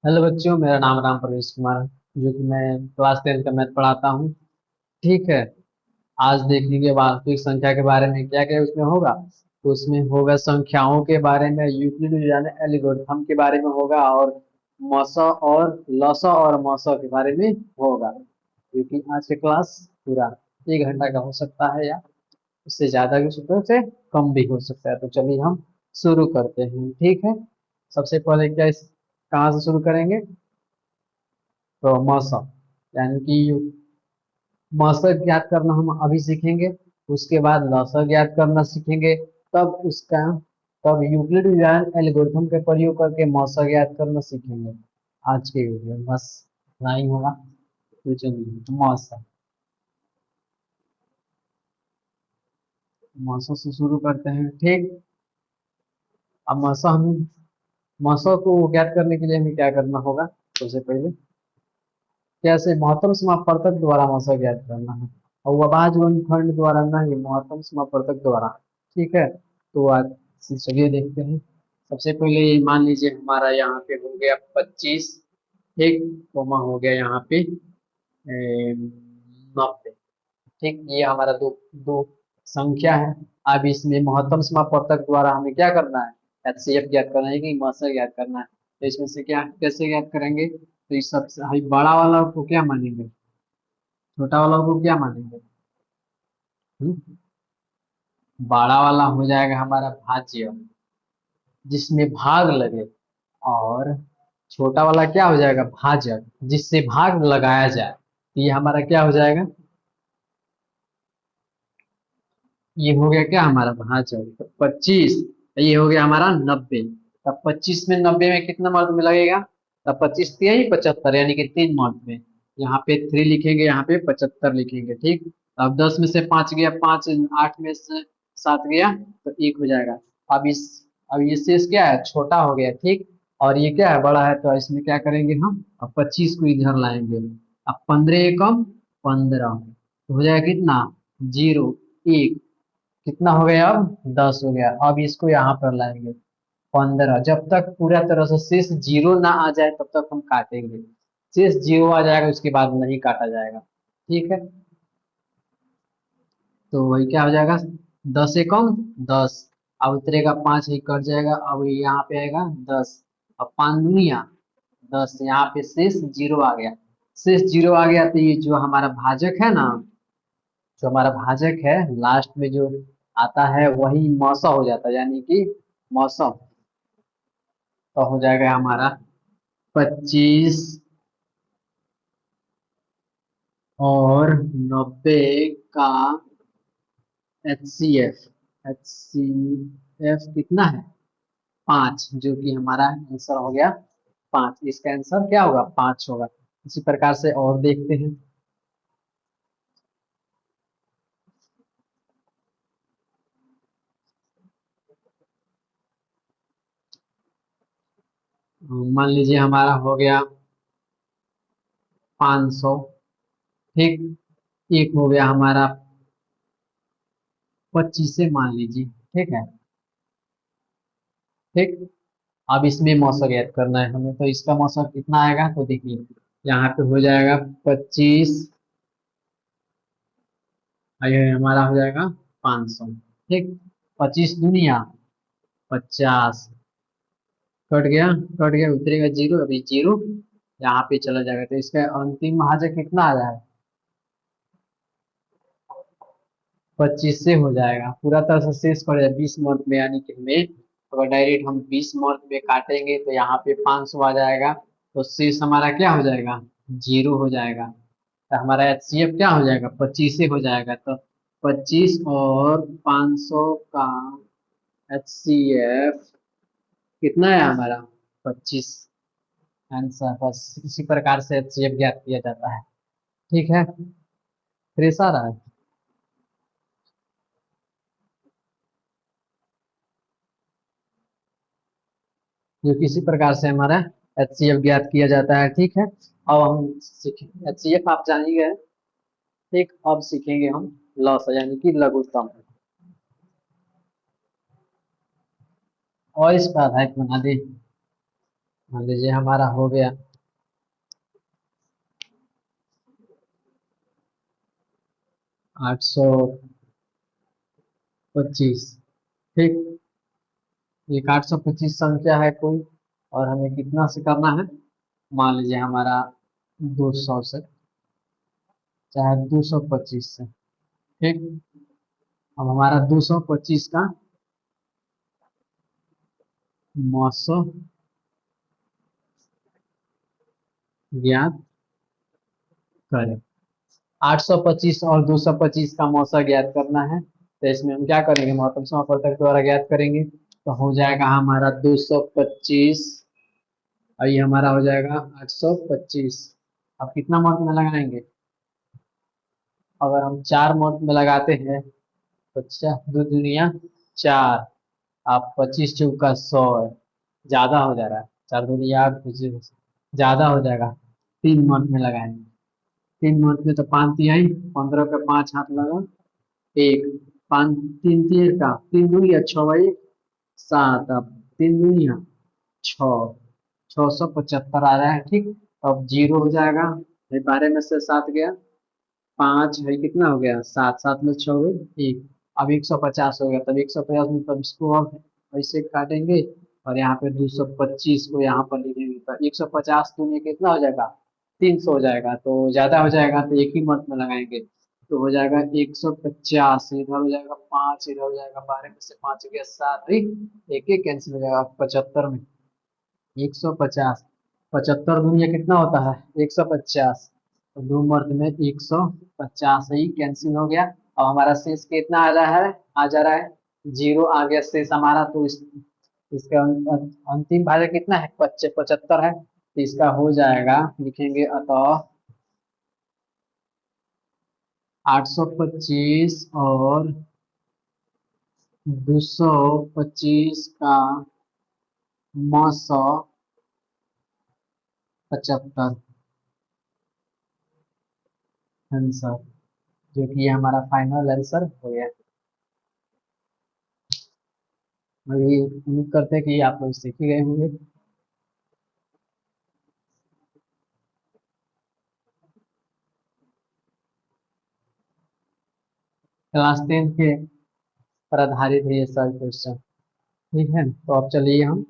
Hello बच्चों, मेरा नाम राम प्रवेश कुमार है। जो कि मैं क्लास 10 का मैथ पढ़ाता हूँ। ठीक है। आज देखेंगे वास्तविक संख्या के बारे में क्या क्या उसमें होगा। तो उसमें होगा संख्याओं के बारे में, यूक्लिड यानी एल्गोरिथम के बारे में होगा, और मौसा और लसा और मौसा के बारे में होगा। क्योंकि आज की क्लास पूरा 1 घंटा का हो सकता है, या उससे ज्यादा भी हो सकता है, उससे कम भी हो सकता है। तो चलिए हम शुरू करते हैं। ठीक है। सबसे पहले क्या कहाँ से शुरू करेंगे? तो मौसम यानी कि मौसम ज्ञात करना हम अभी सीखेंगे। उसके बाद लौसक ज्ञात करना सीखेंगे। तब उसका तब यूक्लिड एल्गोरिथम का प्रयोग करके मौसम ज्ञात करना सीखेंगे। आज के वीडियो में बस इतना ही होगा। तो चलिए मौसम मौसम से शुरू करते हैं। ठीक। अब मौसम को ज्ञात करने के लिए हमें क्या करना होगा? सबसे पहले कैसे महत्तम समापवर्तक द्वारा मौसा ज्ञात करना है, और वभाज्य गुणनखंड द्वारा नहीं, महत्तम समापवर्तक द्वारा। ठीक है। तो आज चलिए देखते हैं। सबसे पहले ये मान लीजिए हमारा यहाँ पे हो गया 25। ठीक। कोमा हो गया यहाँ पे 90। ठीक। ये हमारा दो दो संख्या है। अब इसमें महत्तम समापवर्तक द्वारा हमें क्या करना है? एचसीएफ ज्ञात करना है कि मौसा ज्ञात करना है। तो इसमें से क्या कैसे ज्ञात करेंगे? तो इस सबसे हम बड़ा वाला को क्या मानेंगे, छोटा वाला को क्या मानेंगे? हम्म? बड़ा वाला हो जाएगा हमारा भाज्य, जिसमें भाग लगे। और छोटा वाला क्या हो जाएगा? भाजक, जिससे भाग लगाया जाए। तो ये हमारा क्या हो जाएगा? ये हो गया क्या हमारा भाजक, तो 25। ये हो गया हमारा 90। तब 25 में 90 में कितना मर्द में लगेगा? तब 25 3 75, यानी कि 3 मर्द में। यहाँ पे 3 लिखेंगे, यहाँ पे 75 लिखेंगे। ठीक। अब 10 में से 5 गया, 5। 8 में से 7 गया, तो 1 हो जाएगा। अब इस अब ये शेष क्या है? छोटा हो गया। ठीक। और ये क्या है? बड़ा है। तो इसमें क्या करेंगे हम? अब 25 को इधर लाएंगे। अब 15 एकम 15, तो हो जाएगा कितना? 0 1। कितना हो गया? अब 10 हो गया। अब इसको यहाँ पर लाएंगे 15। जब तक पूरा तरह से शेष 0 ना आ जाए तब तक हम काटेंगे। शेष 0 आ जाएगा उसके बाद नहीं काटा जाएगा। ठीक है। तो वही क्या हो जाएगा? 10 एकम 10। अब उतरेगा 5, ही कट जाएगा। अब ये यहाँ पे आएगा 10। अब 5 दुनिया 10, यहाँ पे शेष 0 आ गया। शेष 0 आ गया, तो ये जो हमारा भाजक है ना, जो हमारा भाजक है लास्ट में जो आता है वही मौसा हो जाता है, यानी कि मौसम। तो हो जाएगा हमारा 25 और 90 का एच सी एफ कितना है? 5, जो कि हमारा आंसर हो गया 5। इसका आंसर क्या होगा? 5 होगा। इसी प्रकार से और देखते हैं। मान लीजिए हमारा हो गया 500। ठीक। एक हो गया हमारा 25 से मान लीजिए। ठीक है। ठीक। अब इसमें मौसम ज्ञात करना है हमें। तो इसका मौसम कितना आएगा? तो देखिए यहाँ पे हो जाएगा 25, और ये हमारा हो जाएगा 500। ठीक। 25 दुनिया 50, कट गया उतरेगा 0। अभी 0 यहाँ पे चला जाएगा, तो इसका अंतिम भाजक कितना आ जाएगा? 25 से हो जाएगा। पूरा तरह से शेष पड़ जाएगा 20 मंथ में, यानी कि हमें अगर डायरेक्ट हम 20 मंथ में काटेंगे तो यहाँ पे 500 आ जाएगा। तो शेष हमारा क्या हो जाएगा? 0 हो जाएगा। तो हमारा एचसीएफ क्या हो जाएगा? 25 से हो जाएगा। तो 25 और 500 का एचसीएफ कितना है हमारा? 25 आंसर। बस इसी प्रकार से एचसीएफ ज्ञात किया जाता है। ठीक है। फ्रेश आ रहा है? जो किसी प्रकार से हमारा एचसीएफ ज्ञात किया जाता है। ठीक है। अब हम सीखेंगे एचसीएफ, आप जान ही गए। ठीक। अब सीखेंगे हम लॉस, यानी कि लघुत्तम। और इस पर आधारित बना दे। मान लीजिए हमारा हो गया 825। ठीक, एक 825 संख्या है कोई, और हमें कितना से करना है, मान लीजिए हमारा 200 से, चाहे 225 से। ठीक, अब हमारा 225 का मौसो ज्ञात करें। 825 और 225 का मौसा ज्ञात करना है, तो इसमें हम क्या करेंगे, महत्तम समापवर्तक द्वारा ज्ञात करेंगे। तो हो जाएगा हमारा 225, और ये हमारा हो जाएगा 825। अब कितना महत्व में लगाएंगे, अगर हम 4 महत्व में लगाते हैं तो दो दुनिया 4, आप 25 × 100 है, ज्यादा हो जा रहा है, 4 दुनिया 8, 25 ज्यादा हो जाएगा। 3 महत्व में लगाएंगे, 3 महत्व में तो 5 तिहाई, 15 का 5 हाथ लगा, एक, 5 3 3 का 3 दूनी 6 भाई 7, अब 3 दूनी 6, 675 आ रहा है। ठीक, अब जीरो हो जाएगा, ये 12 में से 7 गया, 5 है, कितना हो गया 7, 7 में 6 हुए 1, अब 150 हो गया, तब 150 में तब इसको अब ऐसे काटेंगे, और यहाँ पे 225 को यहाँ पर लिखेंगे, तो 150 दूनी कितना हो जाएगा, 300 हो जाएगा, तो ज्यादा हो जाएगा तो एक ही मंथ में लगाएंगे, तो हो जाएगा 150, इधर हो जाएगा 5, इधर हो जाएगा 12 में से 5 गया 7, एक एक कैंसिल हो जाएगा 75 में, 150, 75 दूनी कितना होता है 150, तो दो मर्द में 150 ही कैंसिल हो गया। अब हमारा शेष कितना आ रहा है, आ जा रहा है जीरो आ गया शेष हमारा, तो इसका अंतिम भाज्य कितना है 75 है, तो इसका हो जाएगा, लिखेंगे अतः 825 और 225 का मौसौ 75 आंसर, जो कि ये हमारा फाइनल आंसर हो गया। अभी उम्मीद करते हैं कि आप लोग सीख ही गए होंगे। क्लास 10 के पर आधारित है ये सब क्वेश्चन। ठीक है, तो अब चलिए हम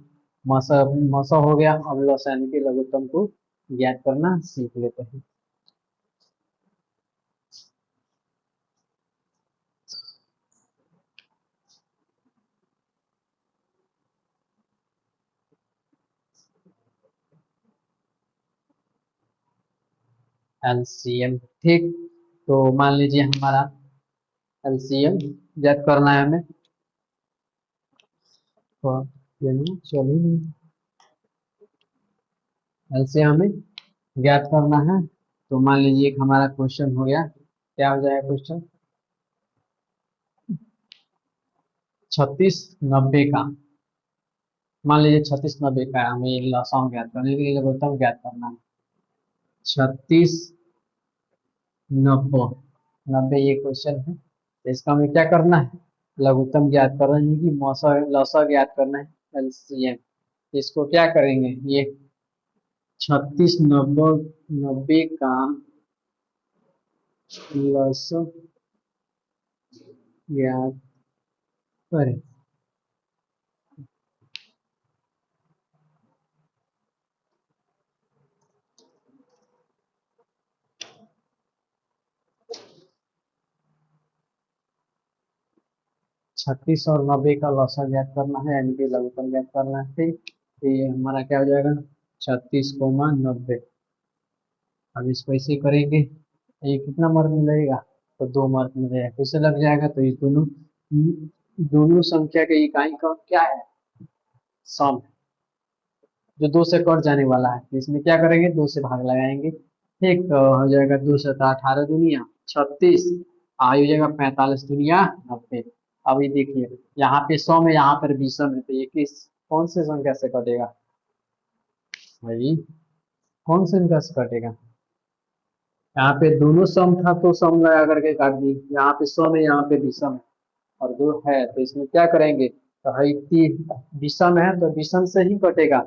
मौसा मौसा हो गया, अब लसानी के लघुत्तम को ज्ञात करना सीख लेते हैं। एलसीएम, ठीक, तो मान लीजिए हमारा एलसीएम ज्ञात करना है हमें, तो चलिए एलसीएम हमें ज्ञात करना है, तो मान लीजिए एक हमारा क्वेश्चन हो गया, क्या हो जाएगा क्वेश्चन, 3690 का, मान लीजिए 3690 का हमें लसाव ज्ञात करने के लिए लघुत्तम ज्ञात करना है। 3690, 90 ये क्वेश्चन है, तो इसका हमें क्या करना है, लघुत्तम ज्ञात करना है कि मौसा लौसा ज्ञात करना है एलसीएम। इसको क्या करेंगे, ये 3690 का लौसा ज्ञात करें। 36 और 90 का लौसा ज्ञात करना है, यानी कि लघुत्तम ज्ञात करना है। ठीक, तो ये हमारा क्या हो जाएगा 36,90। अब इसको ऐसे करेंगे, ये कितना मार्क मिलेगा, तो 2 मार्क मिलेगा, कैसे लग जाएगा, तो ये दोनों दोनों संख्या के इकाई का क्या है, सम, जो 2 से कट जाने वाला है, तो इसमें क्या करेंगे 2 से भाग लगाएंगे। ठीक, तो हो जाएगा 2 से 18 दुनिया 36, आ हो जाएगा 45 दुनिया 90। अभी देखिए यहाँ पे 100 में, यहाँ पर विषम है, तो ये किस कौन से संख्या से कटेगा भाई, कौन से संख्या से कटेगा, यहाँ पे दोनों सम था तो सम लगा करके काट दी, यहाँ पे 100 में, यहाँ पे विषम है, और दो है, तो इसमें क्या करेंगे, तो है विषम है तो विषम से ही कटेगा,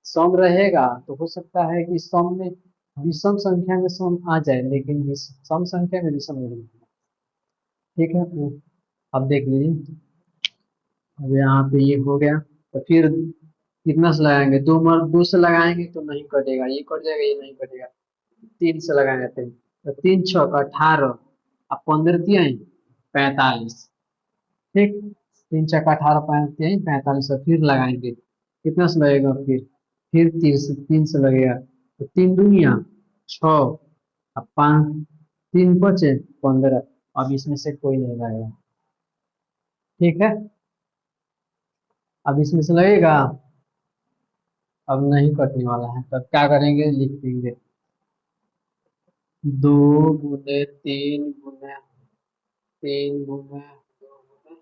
सम रहेगा तो हो सकता है कि सम में विषम संख्या में सम आ जाए, लेकिन सम संख्या में विषम नहीं। ठीक है, तो अब देख लीजिए। अब यहाँ पे ये हो गया, तो फिर कितना से लगाएंगे? दो से लगाएंगे तो नहीं कटेगा, ये कट जाएगा, ये नहीं कटेगा। तीन से लगाएंगे तो तीन छक 18, अब 15 तिहाई 45। ठीक, तीन छक्का 18 तिहाई 45, और फिर लगाएंगे कितना से लगेगा? फिर तीन से लगेगा, तो तीन दुनिया 6, अब 5, तीन बचे 15। अब इसमें से कोई नहीं लगेगा। ठीक है, अब इसमें से लगेगा, अब नहीं कटने वाला है, तब क्या करेंगे? लिख देंगे 2 गुने 3 गुने 3 गुने 2 गुने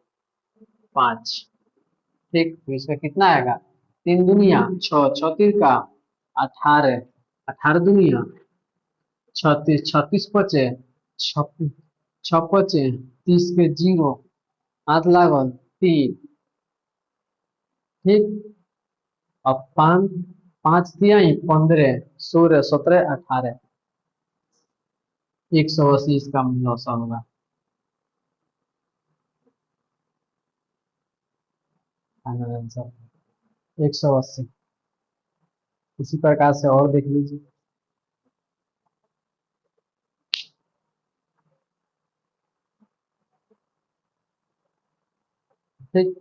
5। ठीक, तो इसका कितना आएगा? तीन दुनिया 6, 6 का 18, 18 दुनिया 36, 36 पचे 6, 6 पचे 30 के जीरो, हाथ लागल 3। ठीक, अब 5, 5 तिहाई 15, 16, 17, 18, 180 इसका लौसा होगा। Final answer 180। इसी प्रकार से और देख लीजिए। ठीक,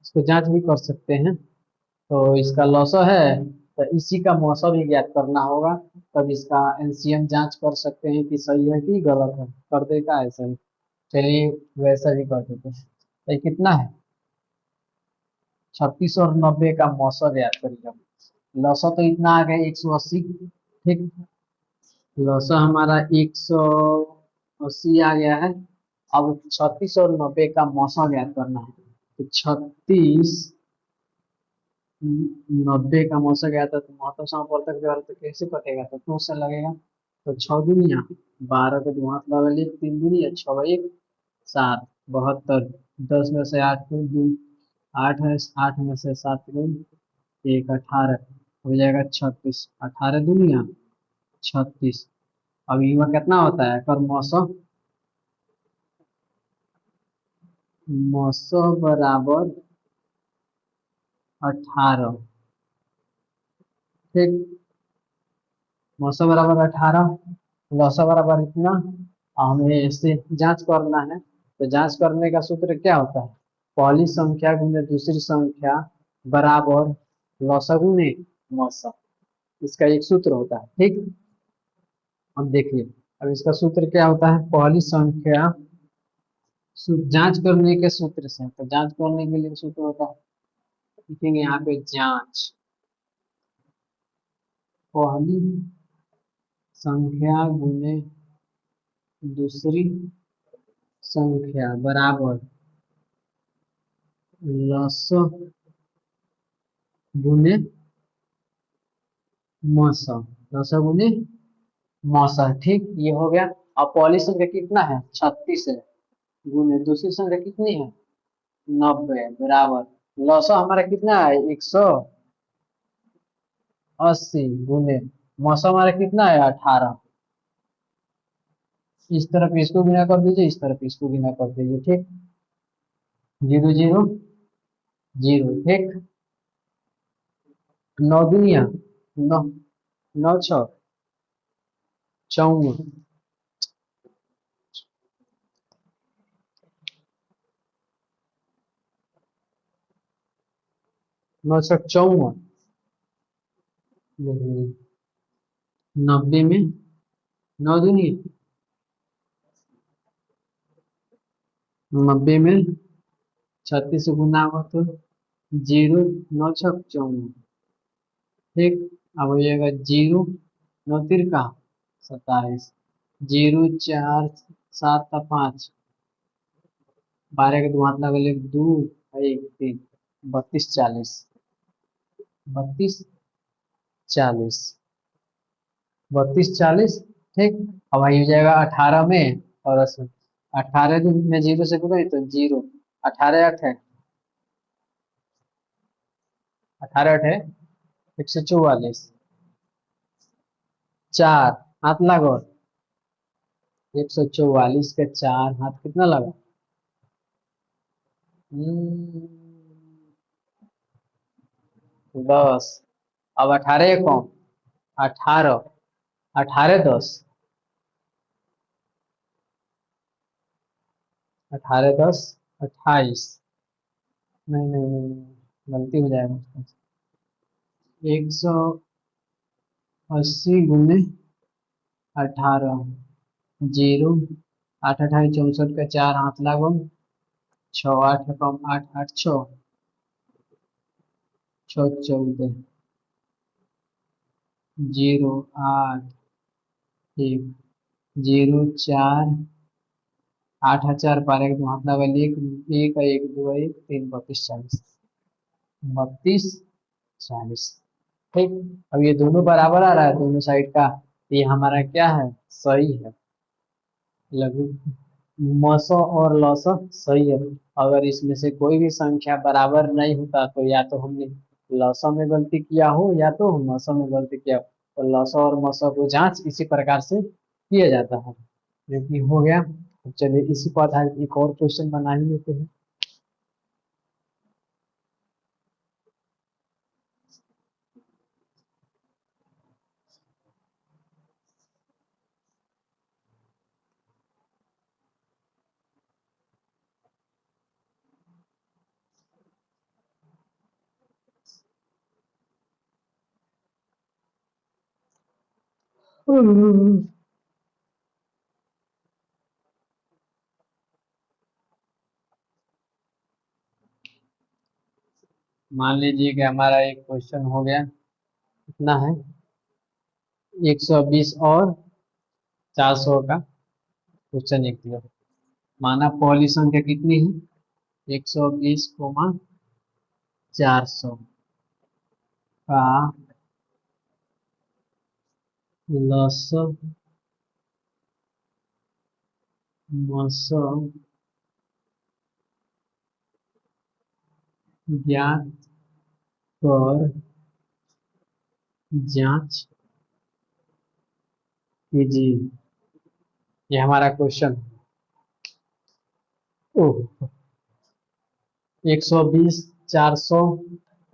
इसको जांच भी कर सकते हैं। तो इसका लॉसो है, तो इसी का मौसम भी ज्ञात करना होगा, तब इसका एलसीएम जांच कर सकते हैं कि सही है कि गलत है। कर देगा ऐसा ही। चलिए, वैसा भी कर देते हैं। तो ये कितना है? 36 और 90 का मौसम याद करिएगा। लॉसो तो इतना आ गया 180। ठीक, लॉसो हमारा 180 आ गया है। अब 36 और 90 का मौसम याद करना है। तो 36 90 का मौसम गया था, तो महत्व संपर्क जो है तो कैसे कटेगा? तो 2 से लगेगा, तो 6 दुनिया 12 के दो हाथ लगेगा, 3 दुनिया 6, 1 7, 72। 10 में से 8 को दो, 8 है, 8 में से 7 को एक, 18 हो जाएगा 36। 18 दुनिया 36। अब युवा कितना होता है? कर मौसम, मौसम बराबर 18। ठीक, मौसम बराबर 18, लौसा बराबर इतना। हमें इससे जांच करना है, तो जांच करने का सूत्र क्या होता है? पहली संख्या गुने दूसरी संख्या बराबर लौसा गुने मौसा, इसका एक सूत्र होता है। ठीक, अब देखिए, अब इसका सूत्र क्या होता है? पहली संख्या जांच करने के सूत्र से, तो जांच करने के लिए सूत्र होता है, लिखेंगे यहाँ पे जांच पहली संख्या गुने दूसरी संख्या बराबर लस गुने मौसा, लस गुने मौसा। ठीक, ये हो गया। अब पहली संख्या कितना है? 36 है, गुने दूसरी संख्या कितनी है? 90 बराबर लौसा हमारा कितना है? 180, गुने मौसा हमारा कितना है? 18। इस तरफ इसको गुना कर दीजिए, इस तरफ इसको गुना कर दीजिए। ठीक, 0 0 0। ठीक, 9 दुनिया 9, 9 6 54, 9 6 54। 90 में 9 दुनिया 90 में 36 से गुना हुआ तो 0, 9 6 54। ठीक, अब हो जाएगा 0, 9 तिरका 27, 0 4 7 का 5, 12 के दो हाथ लगल, 1 2 1 3, 32 40, 32 40, 32 40। ठीक, अब वही हो जाएगा 18 में, और 18 में 0 से गुना है तो 0, 18 8 है 18 अठे 144, 4 हाथ लागो। 144 के 4 हाथ कितना लगा? हम्म, 10। अब 18 कौन? 18, 18 10, 18 10 28। नहीं नहीं नहीं नहीं, गलती हो जाएगा उसका। 180 × 18, 0। 8 8 64 का 4 हाथ लागो। 6 8 कम 8 8 6 6 14, 0 8 1 0 4 8 4 12 एक 2 हाथ लागल। 1 1 1 2 1 3 32 40, 32 40। ठीक। अब ये दोनों बराबर आ रहा है दोनों साइड का, तो ये हमारा क्या है? सही है। लघु मसो और लसो सही है। अगर इसमें से कोई भी संख्या बराबर नहीं होता तो या तो हमने लसो में गलती किया हो या तो मसो में गलती किया हो। तो लसो और मसो को जांच इसी प्रकार से किया जाता है, जो कि हो गया। तो चलिए इसी को आधारित एक और क्वेश्चन बना ही लेते हैं। मान लीजिए कि हमारा एक क्वेश्चन हो गया। कितना है? 120 और 400 का क्वेश्चन एक दिया। माना पहली संख्या कितनी है? 120, 400 का लसो मसो ज्ञात कर जांच कीजिए। ये हमारा क्वेश्चन। ओह, 120, 400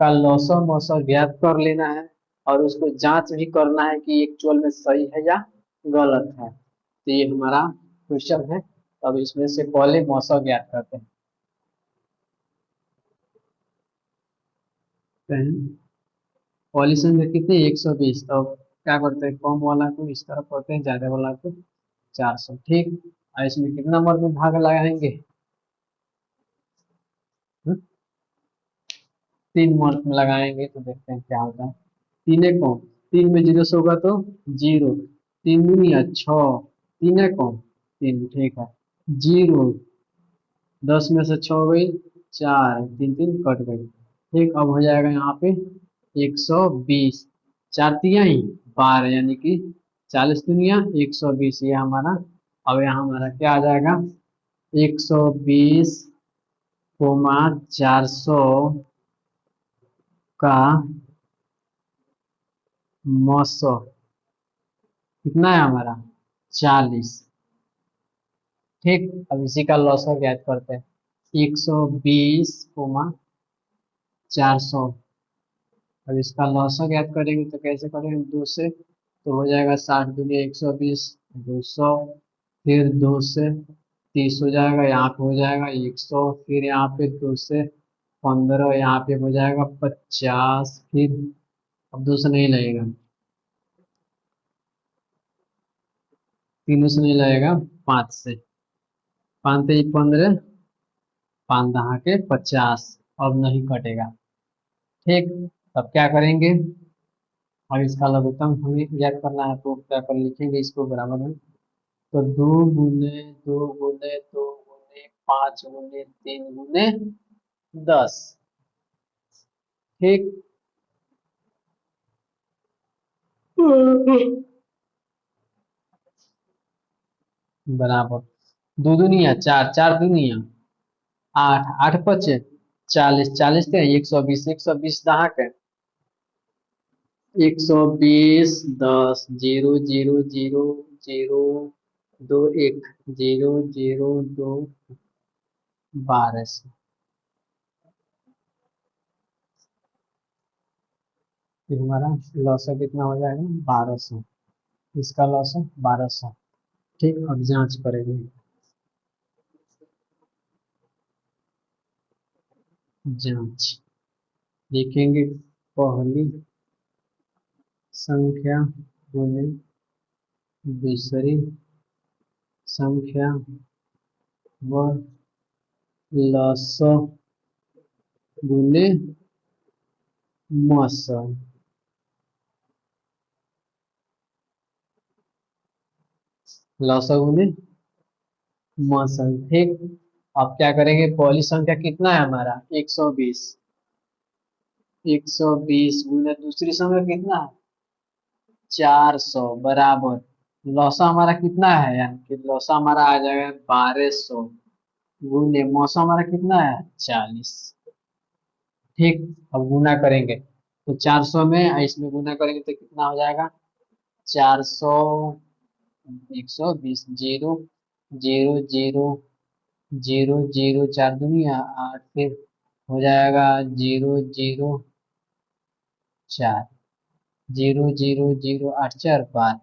का लसो मसो ज्ञात कर लेना है और उसको जांच भी करना है कि एक्चुअल में सही है या गलत है। तो ये हमारा क्वेश्चन है। अब इसमें से पहले मसो ज्ञात करते हैं। पहली संख्या कितनी? 120। तो क्या करते हैं? कम वाला को इस तरफ करते हैं, ज्यादा वाला को 400। ठीक। और इसमें कितना नंबर में भाग लगाएंगे? 3 मार्क में लगाएंगे तो देखते हैं क्या होता है। 3 एक कौन? 3 में 0 से होगा तो 0। 3 दूनी 6, 3 एक कौन? 3। ठीक है। 0, 10 में से 6 गई 4, 3 3 कट गई। ठीक। अब हो जाएगा यहाँ पे 120, 4 तिया ही 12, यानी कि 40 दुनिया 120। ये हमारा। अब यहाँ हमारा क्या आ जाएगा? 120, 400 का मसो कितना है हमारा? 40। ठीक। अब इसी का लॉसर ज्ञात करते हैं। 120, 400। अब इसका लॉसर ज्ञात करेंगे तो कैसे करेंगे? 2 से तो हो जाएगा 60 दुनिया 120, 200। फिर 2 से 30 हो जाएगा, यहाँ पे हो जाएगा 100। फिर यहाँ पे 2 से 15, यहाँ पे हो जाएगा 50। फिर अब 2 से नहीं लगेगा, 3 से नहीं लगेगा, 5 से। 5 3 15, 5 दहा के 50। अब नहीं कटेगा। ठीक। अब क्या करेंगे? अब इसका लघुत्तम हमें ज्ञात करना है तो क्या कर लिखेंगे इसको बराबर में। तो 2 गुने 2 गुने 2 गुने 5 गुने 3 गुने 10। ठीक। बराबर 2 दुनिया 4, 4 दुनिया 8, 8 पचे 40, 40 थे 120, 120 दहा के 120 10 0 0 0 0 2 1 0 0 2 12। फिर हमारा लॉस कितना हो जाएगा 1200। इसका लॉस है 1200। ठीक, अब जांच करेंगे। जांच देखेंगे। पहली संख्या गुने दूसरी संख्या व लसो गुने मसो। लसो गुने मसो। ठीक। अब क्या करेंगे, पहली संख्या कितना है हमारा 120। 120 गुने दूसरी संख्या कितना है 400 बराबर। लौसा हमारा कितना है, यानी कि लौसा हमारा आ जाएगा 1200 गुने मौसा हमारा कितना है 40। ठीक। अब गुना करेंगे तो 400 में इसमें गुना करेंगे तो कितना हो जाएगा 400। 120 zero zero zero zero zero 4 दूनी 8, फिर हो जाएगा 0 0 4। 0 0 0 8 4 12।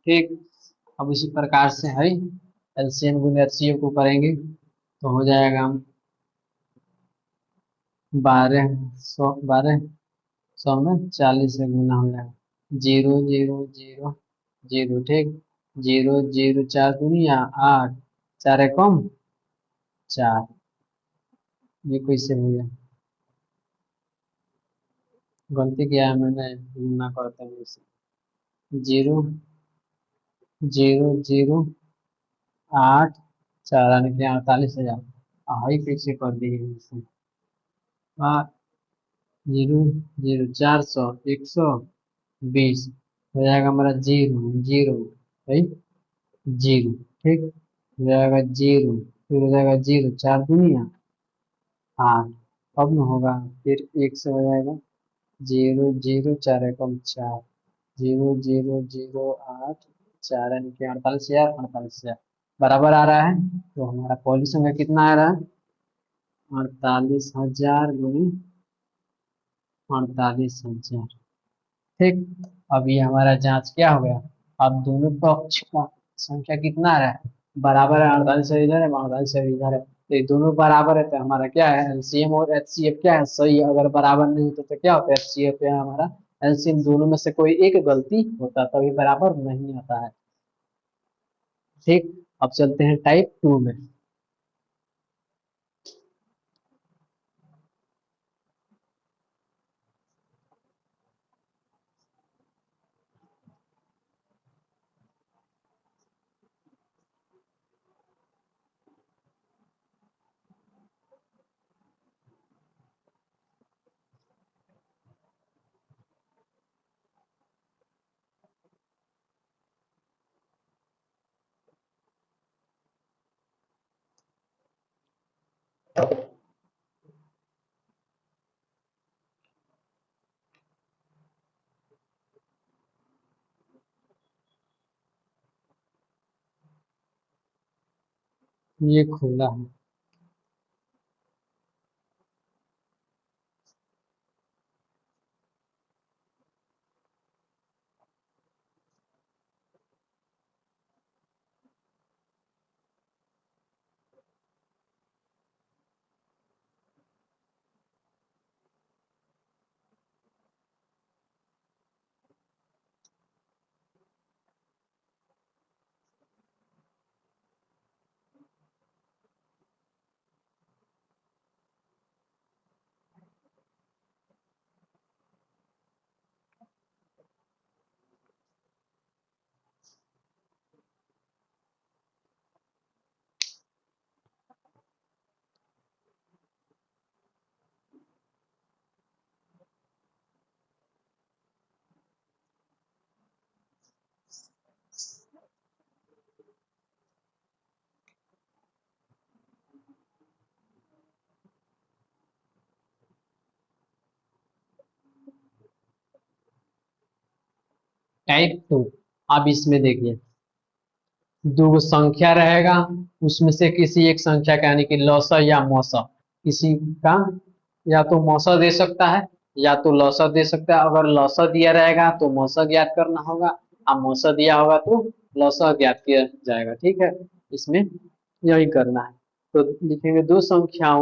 ठीक। अब इसी प्रकार से है एलसीएम गुने एचसीएफ को करेंगे तो हो जाएगा 1200 में 40 से गुना हो जाएगा 0 0 0 0। ठीक। 0 0 4 दूनी 8, 4 कम 4। ये कैसे हो गया, गलती किया है मैंने, गुना करते हैं इसे। 0 0 0 8 4 यानी कि 48,000। हाई कैसे कर दिए इसे। 0 0 400 120 हो जाएगा हमारा 0 0 है 0। ठीक। हो जाएगा 0, फिर हो जाएगा 0 4 दूनी 8। अब न होगा, फिर 1 से हो जाएगा 0 0 4 एकम 4। 0 0 0 8 4 यानी कि 48,000 48,000 बराबर आ रहा है। तो हमारा पॉलिसी संख्या कितना आ रहा है 48,000 गुनी 48,000। ठीक। अब ये हमारा जांच क्या हो गया। अब दोनों पक्ष का संख्या कितना आ रहा है बराबर है। 48 इधर है 48 इधर है, तो ये दोनों बराबर है तो हमारा क्या है एलसीएम और एचसीएफ क्या है सही है। अगर बराबर नहीं होता तो क्या होता है एचसीएफ है हमारा एलसीएम। दोनों में से कोई एक गलती होता तभी बराबर नहीं आता है। ठीक। अब चलते हैं टाइप 2 में। ये खुला है। Type two. अब इसमें देखिए दो संख्या रहेगा, उसमें से किसी एक संख्या का यानी कि लौसा या मौसा किसी का, या तो मौसा दे सकता है या तो लौसा दे सकता है। अगर लौसा दिया रहेगा तो मौसा ज्ञात करना होगा, अब मौसा दिया होगा तो लौसा ज्ञात किया जाएगा। ठीक है, इसमें यही करना है। तो लिखेंगे दो संख्या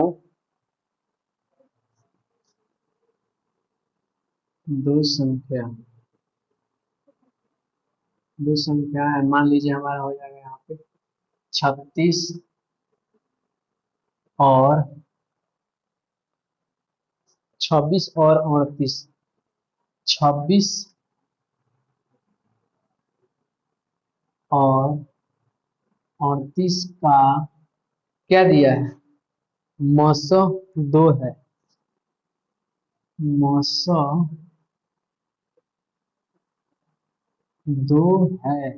दो संख्या है, मान लीजिए हमारा हो जाएगा यहाँ पे 36 और 38। 26 और 38 का क्या दिया है, मौसो दो है। मौसो दो है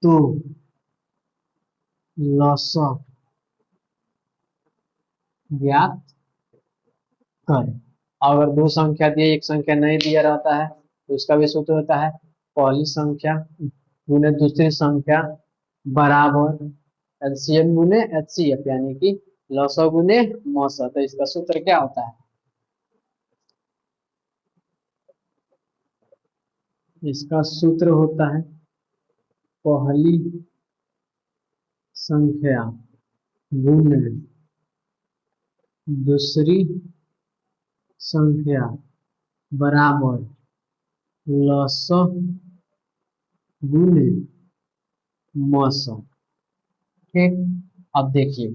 तो लौसो ज्ञात करें। अगर दो संख्या दिए एक संख्या नहीं दिया रहता है तो उसका भी सूत्र होता है पहली संख्या गुने दूसरी संख्या बराबर एलसीएम गुने एचसीएफ, यानी कि लौसो गुने मौसो। तो इसका सूत्र क्या होता है, इसका सूत्र होता है पहली संख्या गुने दूसरी संख्या बराबर लसो गुने मौसो। ठीक, अब देखिए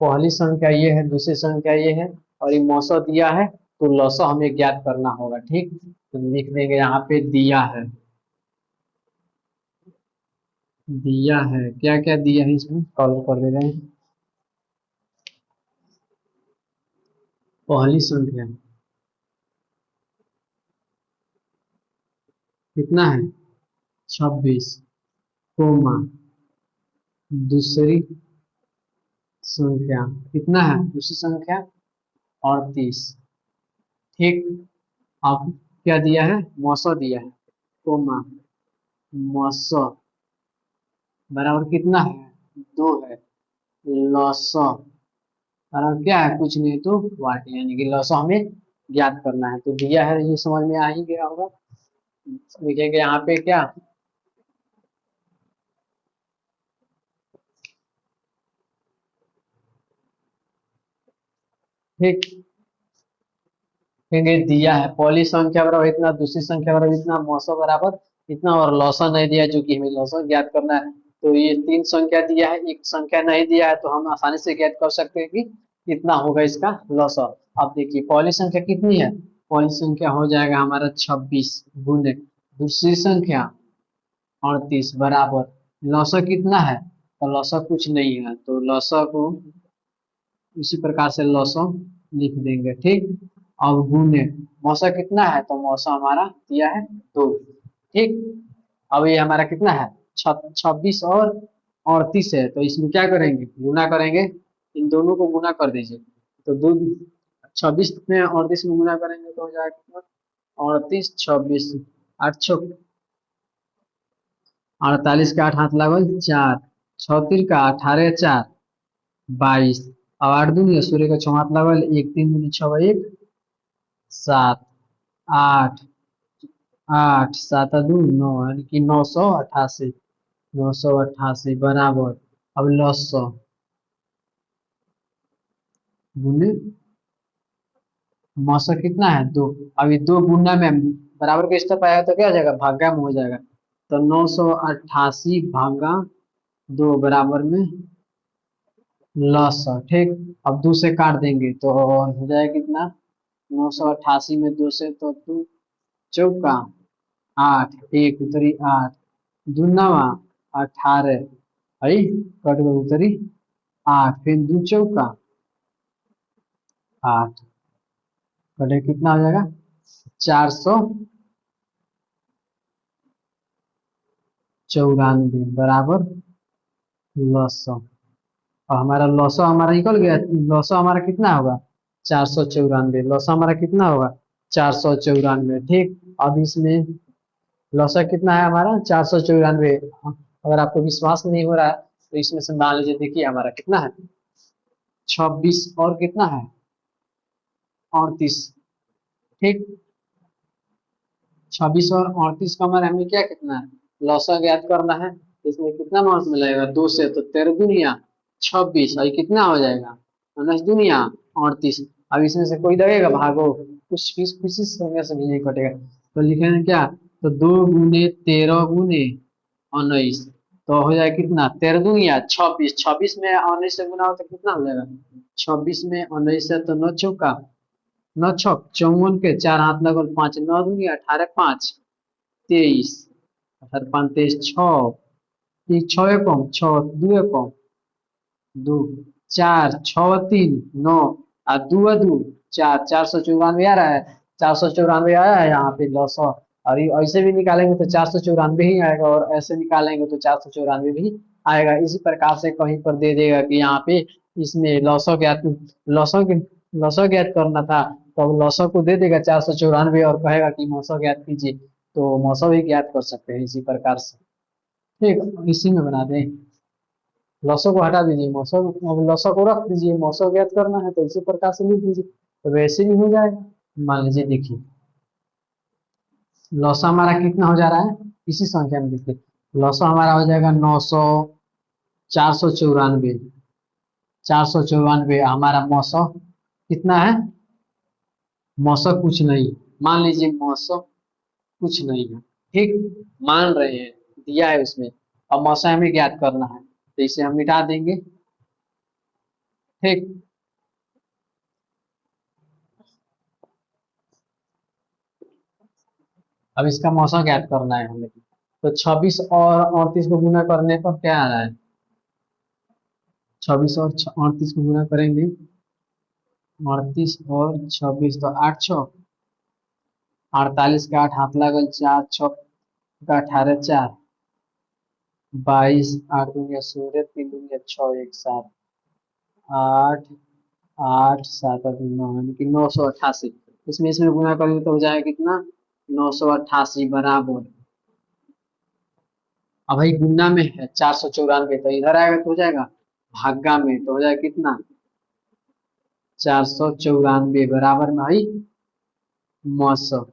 पहली संख्या ये है, दूसरी संख्या ये है और ये मौसो दिया है तो लौसो हमें ज्ञात करना होगा। ठीक, तो लिख देंगे यहाँ पे दिया है। दिया है, क्या क्या दिया है इसमें कॉल कर दे रहे हैं। पहली संख्या कितना है 26 कोमा दूसरी संख्या कितना है, दूसरी संख्या 38। ठीक, अब क्या दिया है, मौसो दिया है कोमा मौसो बराबर कितना है, दो है। लौसो बराबर क्या है, कुछ नहीं तो वाट, यानी कि लौसो हमें ज्ञात करना है। तो दिया है, ये समझ में आ ही गया होगा। लिखेंगे यहाँ पे क्या, ठीक, क्योंकि दिया है पहली संख्या बराबर इतना, दूसरी संख्या बराबर इतना, मौसो बराबर इतना, और लौसा नहीं दिया है जो कि हमें लौसा ज्ञात करना है। तो ये तीन संख्या दिया है, एक संख्या नहीं दिया है, तो हम आसानी से ज्ञात कर सकते हैं कि कितना होगा इसका लौसा। अब देखिए पहली संख्या कितनी है, पहली संख्या हो जाएगा हमारा 26 गुने दूसरी संख्या 38 बराबर लौसा कितना है, तो लौसा कुछ नहीं है, तो लौसा को इसी प्रकार से लौसम लिख देंगे। ठीक, अब गुने मौसा कितना है, तो मौसा हमारा दिया है दो। ठीक, अब ये हमारा कितना है 26 और 38 है, तो इसमें क्या करेंगे, गुना करेंगे, इन दोनों को गुना कर दीजिए। तो दो 26 में 38 में गुना करेंगे तो हो जाएगा 38 26 आठ छो 48 का 8 हाथ लागल 4, 36 का 18 4 22। अब 8 दूनी सूर्य का 6 हाथ लागल 1 3 दूनी 6 1 7 8 8 7 2 9, यानी कि 988। 988 बराबर अब 900 गुने मौसा कितना है दो। अभी दो गुना में बराबर का स्टेप आएगा तो क्या हो जाएगा, भागा में हो जाएगा। तो 988 भागा दो बराबर में लॉस। ठीक, अब दो से काट देंगे तो हो जाएगा कितना, 988 में दो से तो दो चौका 8 एक उतरी 8 दूनावा 18 है, कट गई उतरी 8, फिर दो चौका 8, कटे कितना हो जाएगा 494 बराबर लॉसो। और हमारा लॉसो हमारा निकल गया, लॉसो हमारा कितना होगा 494, लॉसो हमारा कितना होगा 494। ठीक, अब इसमें लौसा कितना है हमारा 494। अगर आपको विश्वास नहीं हो रहा है तो इसमें से मान लीजिए, देखिए हमारा कितना है 26 और कितना है 38। ठीक, 26 और 38 का हमारा हमें क्या कितना है लौसा ज्ञात करना है। इसमें कितना मार्क्स मिलेगा 2 से, तो 13 दुनिया 26 और ये कितना हो जाएगा 19 दुनिया 38। अब इसमें से कोई लगेगा भागो, कुछ किसी समय से भी नहीं कटेगा, तो लिखेंगे क्या, तो 2 गुने 13 गुने 19, तो हो जाएगा कितना 13 दुनिया 26। 26 में 19 से गुना हो तो कितना हो जाएगा 26 में 19 से, तो 9 चौका 9 छक 54 के 4 हाथ लगल 5, 9 दूनी 18 5 23, 18 5 23 6, 6 कम 6 2 कम 2 4 6 3 9 और 2 2 4, 494 आ रहा है। 494 आया है यहाँ पे 900, और ये ऐसे भी निकालेंगे तो 494 ही आएगा, और ऐसे निकालेंगे तो 494 भी आएगा। इसी प्रकार से कहीं पर दे देगा कि यहाँ पे इसमें लॉसो के लॉसो ज्ञात करना था, तो लॉसो को दे देगा 494 और कहेगा कि मौसो ज्ञात कीजिए, तो मौसो भी ज्ञात कर सकते हैं इसी प्रकार से। ठीक, इसी में बना दें, लॉसो को हटा दीजिए, मौसो अब लॉसो को रख दीजिए, मौसो ज्ञात करना है तो इसी प्रकार से लिख दीजिए, तो वैसे भी हो जाएगा। मान लीजिए देखिए लॉसो हमारा कितना हो जा रहा है, इसी संख्या में देखिए लॉसो हमारा हो जाएगा 900 494। 494 हमारा मौसो कितना है, मौसम कुछ नहीं, मान लीजिए मौसम कुछ नहीं है। ठीक, मान रहे हैं दिया है उसमें, अब मौसम हमें ज्ञात करना है तो इसे हम मिटा देंगे। ठीक, अब इसका मौसम ज्ञात करना है हमें, तो 26 और 38 को गुना करने पर क्या आ रहा है, 26 और 38 को गुना करेंगे, 38 और 26 तो 8 छो 48 का 8 हाथ लगल 4 छो का 18 4 22 8 दूनी 16 3 दूनी 6 1 7 8 8 7 और 9 यानी कि 988। इसमें इसमें गुना करेंगे तो हो जाएगा कितना 988 बराबर, अब भाई गुना में है 494 तो इधर आएगा तो हो जाएगा भागा में, तो हो जाएगा कितना 494 बराबर में भाई 900।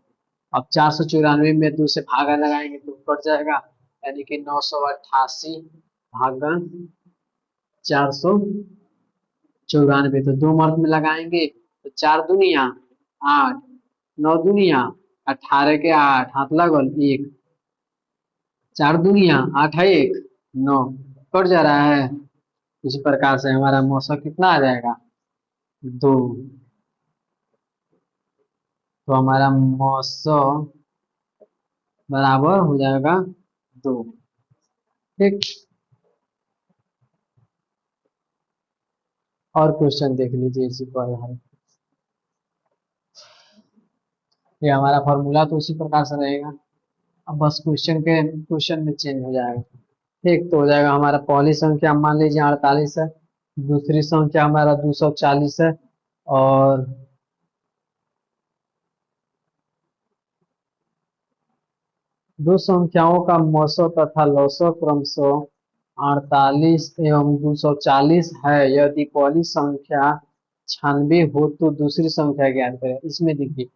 अब 494 में 2 से भागा लगाएंगे तो कट जाएगा, यानी कि 988 भागा 494, तो दो मर्द में लगाएंगे तो 4 दुनिया 8, 9 दुनिया 18 के 8 हाथ लगल 1, 4 दुनिया 8 है 1 9, कट जा रहा है। इसी प्रकार से हमारा मौसम कितना आ जाएगा 2, तो हमारा मौसम बराबर हो जाएगा 2। ठीक, और क्वेश्चन देख लीजिए इसी पर है। ये हमारा फॉर्मूला तो उसी प्रकार से रहेगा, अब बस क्वेश्चन में चेंज हो जाएगा। ठीक, तो हो जाएगा हमारा पहली संख्या मान लीजिए 48 है, दूसरी संख्या हमारा 240 है, और दो संख्याओं का मौसो तथा लौसो क्रमशः 48 एवं 240 है। यदि पहली संख्या 96 हो तो दूसरी संख्या ज्ञात करें। इसमें देखिए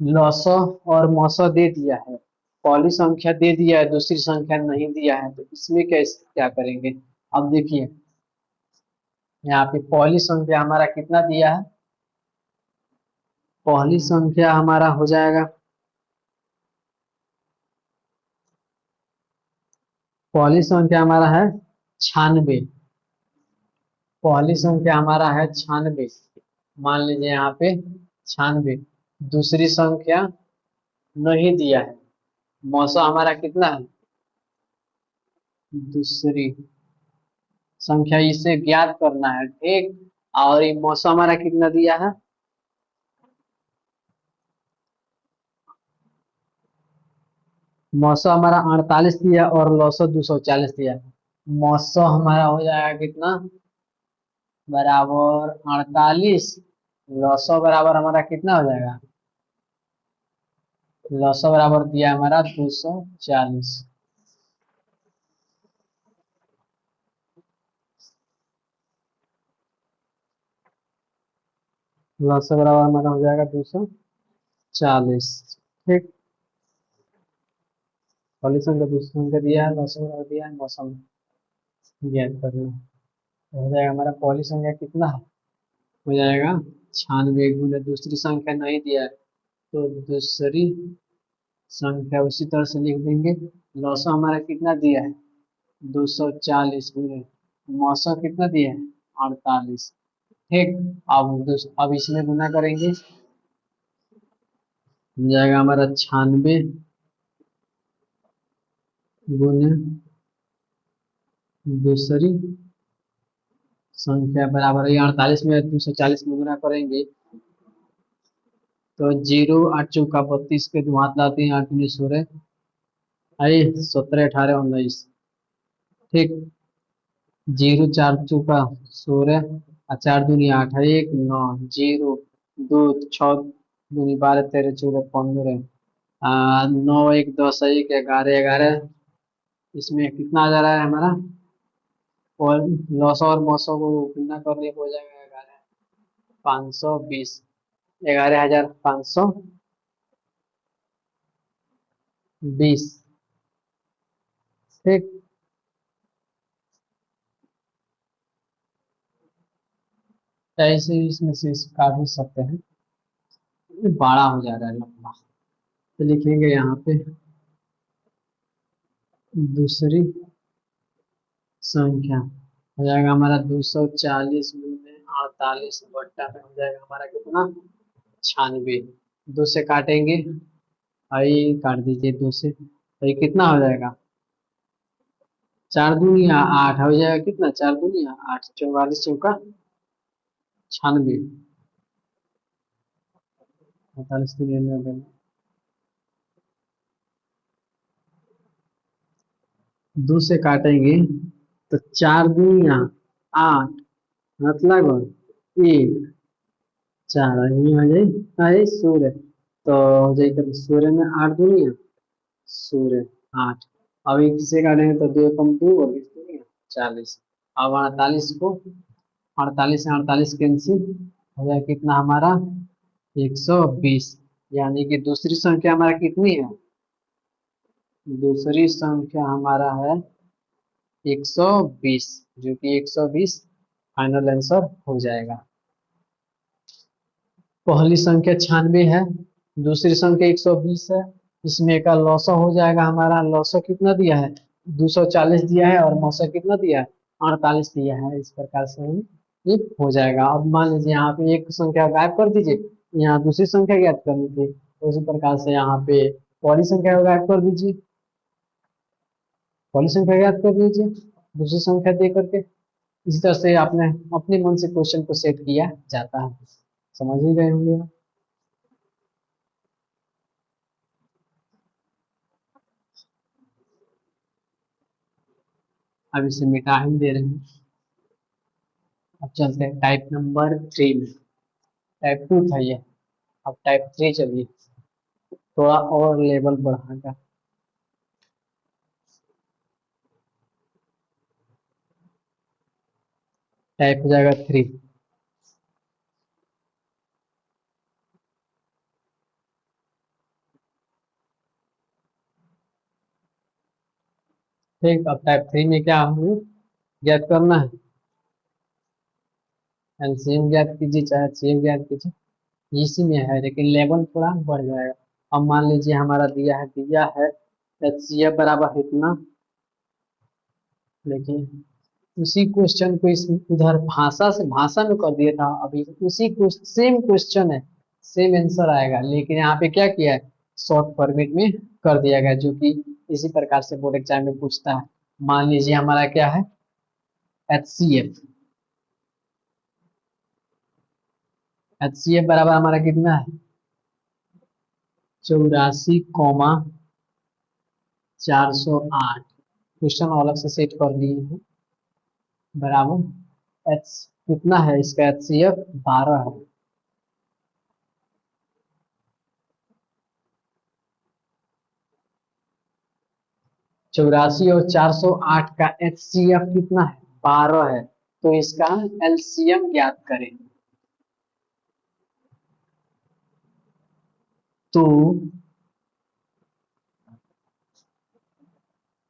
लौसो और मौसो दे दिया है, पहली संख्या दे दिया है, दूसरी संख्या नहीं दिया है, तो इसमें कैसे क्या करेंगे। अब देखिए यहाँ पे पहली संख्या हमारा कितना दिया है, पहली संख्या हमारा हो जाएगा, पहली संख्या हमारा है 96, पहली संख्या हमारा है 96, मान लीजिए यहाँ पे 96। दूसरी संख्या नहीं दिया है, मौसा हमारा कितना है, दूसरी संख्या इसे ज्ञात करना है। ठीक, और ये मौसा हमारा कितना दिया है, मौसा हमारा 48 दिया और लौसो 240 दिया। मौसो हमारा हो जाएगा कितना बराबर 48, लौसो बराबर हमारा कितना हो जाएगा लॉस बराबर दिया है हमारा 240। लॉस बराबर हमारा हो जाएगा 240। ठीक। सॉल्यूशन का दूसरा संख्या दिया है, लॉस बराबर दिया है, मौसम ज्ञात करना है। तो हो जाएगा हमारा पहली संख्या कितना है, हो जाएगा 96 गुना दूसरी संख्या नहीं दिया है तो दूसरी संख्या उसी तरह से लिख देंगे। लॉस हमारा कितना दिया है 240 गुने मौसम कितना दिया है 48। ठीक। अब इसमें गुना करेंगे, हो जाएगा हमारा 96 गुने दूसरी संख्या बराबर है 48 में 240 में गुना करेंगे तो 0 8 चौका 32 के दो हाथ लाते हैं, 8 दूनी 16 आई 17 18 19। ठीक। 0 4 चौका 16 और 4 दूनी 8 है 1 9 0 2 6 दूनी 12 13 14 15 9 1 10 1 11 11। इसमें कितना आ जा रहा है हमारा, और लॉस और मौसों को गुना करने को हो जाएगा 11 520, 11,520। ठीक। ऐसे इसमें से काट भी सकते हैं, ये बड़ा हो जा रहा है लंबा। तो लिखेंगे यहाँ पे दूसरी संख्या हो जाएगा हमारा 240 गुने 48 बट्टा में हो जाएगा हमारा कितना 96। 2 से काटेंगे, आई काट दीजिए 2 से, तो ये कितना हो जाएगा 4 दूनी 8 हो जाएगा कितना 4 दूनी 8 44 चौका 96। 48 2 से काटेंगे तो 4 दूनी 8 मतलब 1 4 यही हो जाए, अरे सूर्य तो हो जाए कभी सूर्य में 8 दूनी 16 8। अब एक से काटेंगे तो 2 कम 2 और 20 दूनी 40। अब 48 से 48 कैंसिल हो जाए कितना हमारा 120। यानी कि दूसरी संख्या हमारा कितनी है, दूसरी संख्या हमारा है 120, जो कि 120 फाइनल आंसर हो जाएगा। पहली संख्या 96 है, दूसरी संख्या 120 है। इसमें का लॉसो हो जाएगा हमारा, लॉसो कितना दिया है 240 दिया है और मौसो कितना दिया है 48 दिया है। इस प्रकार से ही ये हो जाएगा। अब मान लीजिए यहाँ पे एक संख्या गायब कर दीजिए, यहाँ दूसरी संख्या ज्ञात करनी थी, तो उसी प्रकार से यहाँ पे पहली संख्या को गायब कर दीजिए, पहली संख्या याद कर लीजिए दूसरी संख्या दे करके। इसी तरह से आपने अपने मन से क्वेश्चन को सेट किया जाता है। समझ ही गए होंगे आप। अब इसे मिटा ही दे रहे हैं। अब चलते हैं टाइप नंबर 3 में। टाइप 2 था ये, अब टाइप 3 चलिए, थोड़ा और लेवल बढ़ाकर। टाइप हो जाएगा 3। ठीक। अब टाइप 3 में क्या हमें ज्ञात करना है, एलसीएम ज्ञात कीजिए चाहे एचसीएफ ज्ञात कीजिए, इसी में है लेकिन लेवल थोड़ा बढ़ जाएगा। अब मान लीजिए हमारा दिया है एचसीएफ बराबर इतना, लेकिन उसी क्वेश्चन को इस उधर भाषा में कर दिया था, अभी उसी सेम क्वेश्चन है, सेम आंसर आएगा, लेकिन यहाँ पे क्या किया है शॉर्ट फॉर्मेट में कर दिया गया, जो कि इसी प्रकार से बोर्ड एग्जाम में पूछता है। मान लीजिए हमारा क्या है एचसीएफ, एचसीएफ बराबर हमारा कितना है 84,408। क्वेश्चन अलग से सेट कर लिए हैं। बराबर एच कितना है इसका एचसीएफ 12 है। 84 और 408 का HCF कितना है? 12 है। तो इसका एलसीएम ज्ञात करें। तो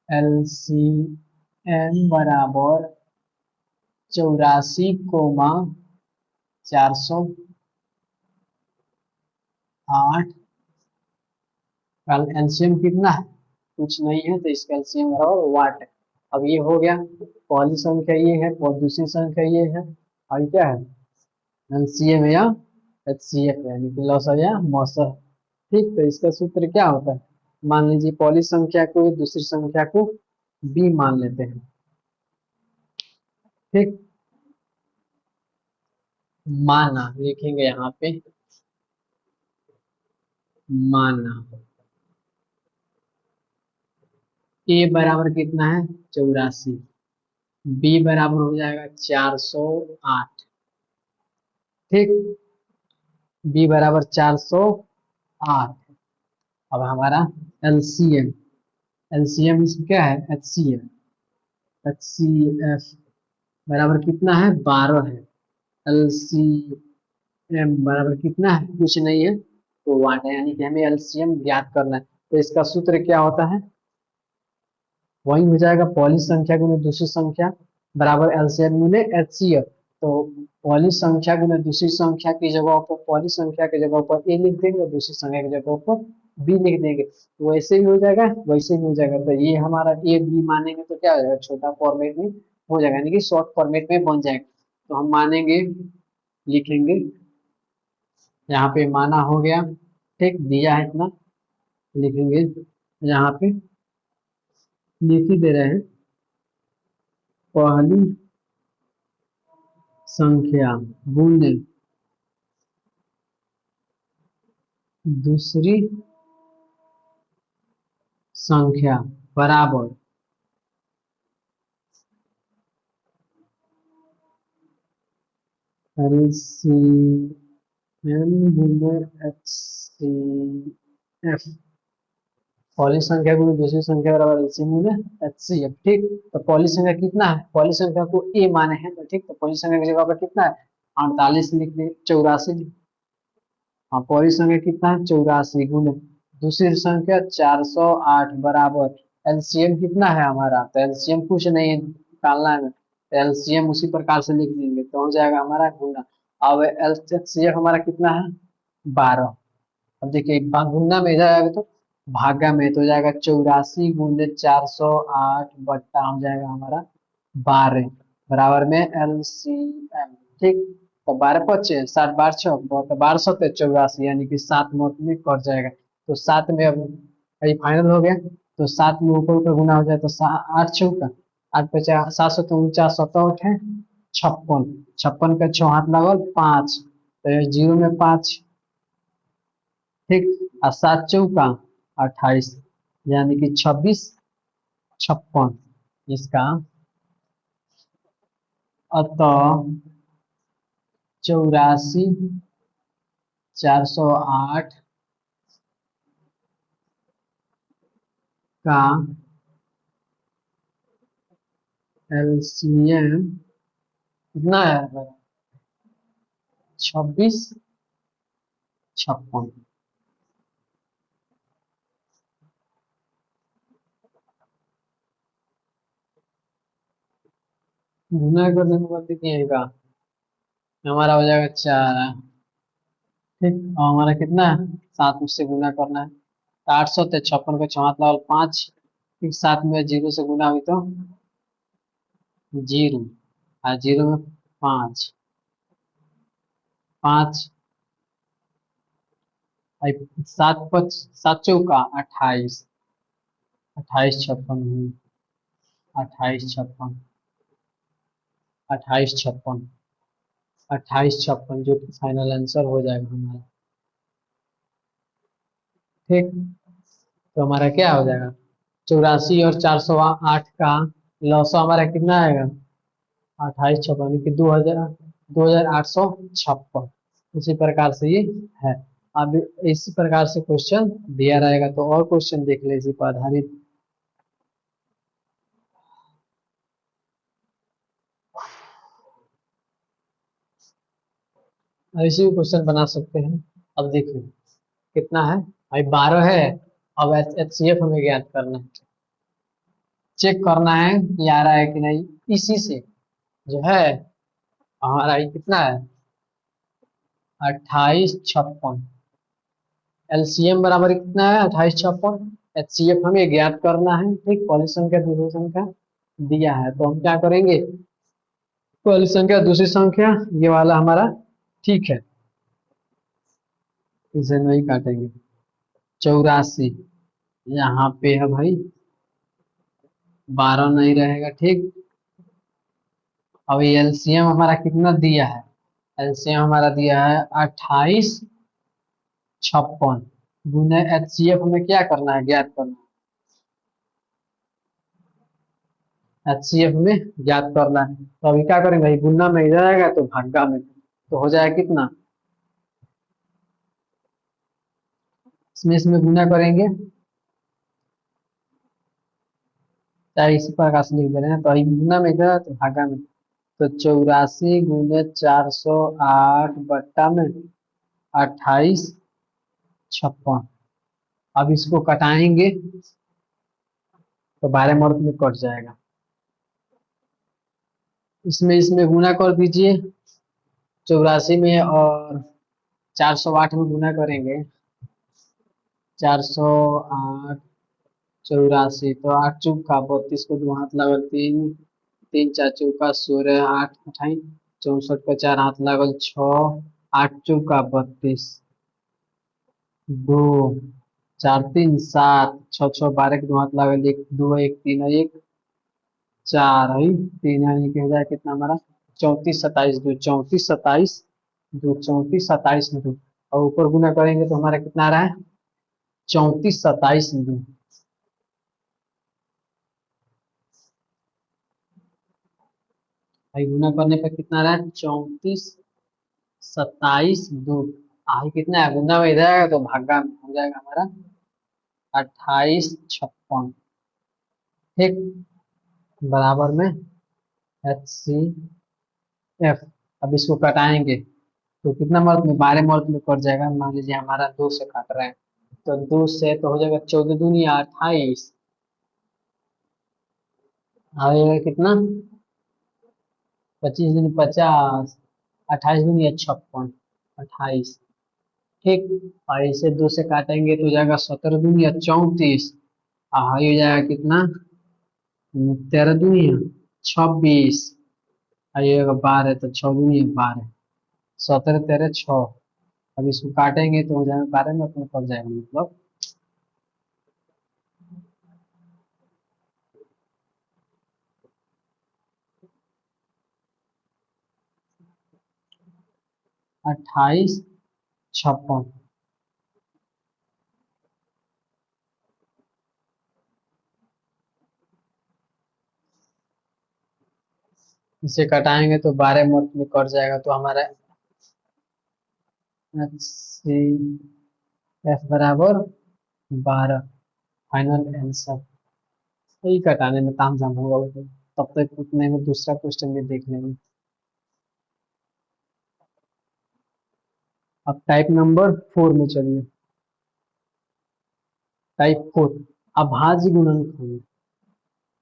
एलसीएम बराबर 84, 408 का एलसीएम कितना है? कुछ नहीं है, तो इसका एलसीएम बराबर वाट है। अब ये हो गया, पहली संख्या ये है और दूसरी संख्या ये है, और ये क्या है? एलसीएम या एचसीएफ यानी कि लॉसर या मॉसर। ठीक, तो इसका सूत्र क्या होता है? मान लीजिए पहली संख्या को दूसरी संख्या को बी मान लेते हैं। ठीक, माना लिखेंगे यहाँ पे, माना ए बराबर कितना है? 84, बी बराबर हो जाएगा 408। ठीक, बी बराबर 408। अब हमारा एलसीएम, एलसीएम इसमें क्या है? एचसीएफ, एचसीएफ बराबर कितना है? 12 है। एलसीएम बराबर कितना है? कुछ नहीं है, तो वाट है, यानी कि हमें एलसीएम ज्ञात करना है। तो इसका सूत्र क्या होता है? वही हो जाएगा, पहली संख्या गुने दूसरी संख्या बराबर एलसीएम गुने एचसीएफ। तो पहली संख्या गुने दूसरी संख्या की जगह पर, पहली संख्या की जगह पर ए लिख देंगे और दूसरी संख्या की जगह पर बी लिख देंगे, तो वैसे ही हो जाएगा, वैसे ही हो जाएगा। तो ये हमारा ए बी मानेंगे तो क्या हो जाएगा? छोटा फॉर्मेट में हो जाएगा, यानी कि शॉर्ट फॉर्मेट में बन जाएगा। तो हम मानेंगे, लिखेंगे यहाँ पे, माना हो गया। ठीक, दिया है इतना, लिखेंगे यहाँ पे, लिख ही दे रहे हैं। पहली संख्या गुने दूसरी संख्या बराबर एलसीएम गुने एचसीएफ। पहली संख्या गुने दूसरी संख्या बराबर एलसीएम गुने एचसीएफ। ठीक, तो पहली संख्या कितना है? पहली संख्या को ए माने हैं, तो ठीक, तो पहली संख्या की जगह पर कितना है? 48 लिख दे, 84। हाँ, पहली संख्या कितना है? 84 गुने दूसरी संख्या 408 बराबर एलसीएम कितना है हमारा? तो एलसीएम कुछ नहीं है, निकालना है, तो एलसीएम उसी प्रकार से लिख देंगे, तो हो जाएगा हमारा गुना। अब एलसीएम हमारा कितना है? 12। अब देखिए, गुना में जाएगा तो भागा में तो हो जाएगा 84 गुने 408 बट्टा हो जाएगा हमारा 12 बराबर में एलसीएम। ठीक, तो 12×5 60, 12×6 तो 1284, यानी कि 7 नोट में कट जाएगा। तो 7 में अब ये फाइनल हो गया, तो 7 में ऊपर ऊपर गुना हो जाए तो 8×6 8×50 749, 7 है 56, 56 का 6 हाथ लगल 5, तो ये जीरो में 5। ठीक, और 7×4 28, यानी कि 26 56 इसका। अतः 84 408 का एलसीएम कितना है? 26 56। गुना करने में गलती नहीं आएगा, हमारा हो जाएगा 4। ठीक, और हमारा कितना है? 7 उससे गुना करना है, तो 800 थे, 56 का 6 हाथ लगल 5। ठीक, 7 में जीरो से गुना हुई तो जीरो, और जीरो में 5, 5 7×5 7×4 28, 28 56 हुई, 28 56, 28 56, 28 56 जो कि फाइनल आंसर हो जाएगा हमारा। ठीक, तो हमारा क्या हो जाएगा? 84 और 408 का लॉस हमारा कितना आएगा? 28 56, कि 2856। उसी प्रकार से ये है। अब इसी प्रकार से क्वेश्चन दिया रहेगा, तो और क्वेश्चन देख ले इसी पर आधारित। ऐसे भी क्वेश्चन बना सकते हैं। अब देखिए कितना है भाई, 12 है। अब एच सी एफ हमें ज्ञात करना है, चेक करना है कि आ रहा है कि नहीं। इसी से जो है हमारा ये कितना है, 2856। एलसीएम बराबर कितना है, 2856। एच सी एफ हमें ज्ञात करना है, ठीक। पहली संख्या दूसरी संख्या दिया है तो हम क्या करेंगे, पहली संख्या दूसरी संख्या ये वाला हमारा ठीक है, इसे नहीं काटेंगे। 84 यहाँ पे है भाई, 12 नहीं रहेगा, ठीक। अब ये एलसीएम हमारा कितना दिया है, एलसीएम हमारा दिया है 2856 गुने एच सी एफ हमें क्या करना है, ज्ञात करना है। एच सी एफ में ज्ञात करना है तो अभी क्या करेंगे भाई, गुना में इधर आएगा तो भागा में, तो हो जाएगा कितना, इसमें गुना करेंगे, चाहे इसी प्रकार से लिख दे रहे हैं तो अभी गुना में इधर तो भागा में। तो 84 गुने 408 बट्टा में 2856। अब इसको कटाएंगे तो 12 मर्द में कट जाएगा। इसमें इसमें गुना कर दीजिए, 84 में और 408 में गुना करेंगे, 408 84 तो 8 चौका 32 को दो हाथ लागल, तीन तीन चार चौका 16, 8 अठाई 64 का 4 हाथ लागल 6, 8 चौका 32, दो 4 3 7, 6 6 12 के दो हाथ लागल, एक दो एक तीन एक 4 है, तीन है, एक हो जाए कितना हमारा 34 27 दो 34 27 दो 34 27 दो, और ऊपर गुना करेंगे तो हमारा कितना आ रहा है, 34 27 दो। भाई गुना करने पर कितना आ रहा है, 34 27 दो। आई कितना है, गुना में इधर आएगा तो भागा में हो जाएगा हमारा 2856, ठीक। बराबर में एच सी एफ। अब इसको कटाएंगे तो कितना मर्द में, 12 मर्द में कट जाएगा। मान लीजिए हमारा 2 से काट रहे हैं तो 2 से तो हो जाएगा 14 दूनी 28, आएगा कितना, 25 दूनी 50, 28 दूनी 56, 28, ठीक। और इसे 2 से काटेंगे तो हो जाएगा 17 दूनी 34, और ये हो जाएगा कितना, 13 दूनी 26, और ये होगा 12 तो 6 दूनी 12, 17 13 6। अब इसको काटेंगे तो हो जाएगा 12 में अपने पड़ जाएगा, मतलब अट्ठाईस छप्पन। इसे कटाएंगे तो 12 मत में कट जाएगा तो हमारा सी एफ बराबर 12 फाइनल आंसर। यही कटाने में तामझाम होगा तो तब तक उतने में दूसरा क्वेश्चन भी देख लेंगे। अब टाइप नंबर 4 में चलिए, टाइप 4 अभाज्य गुणनखंड।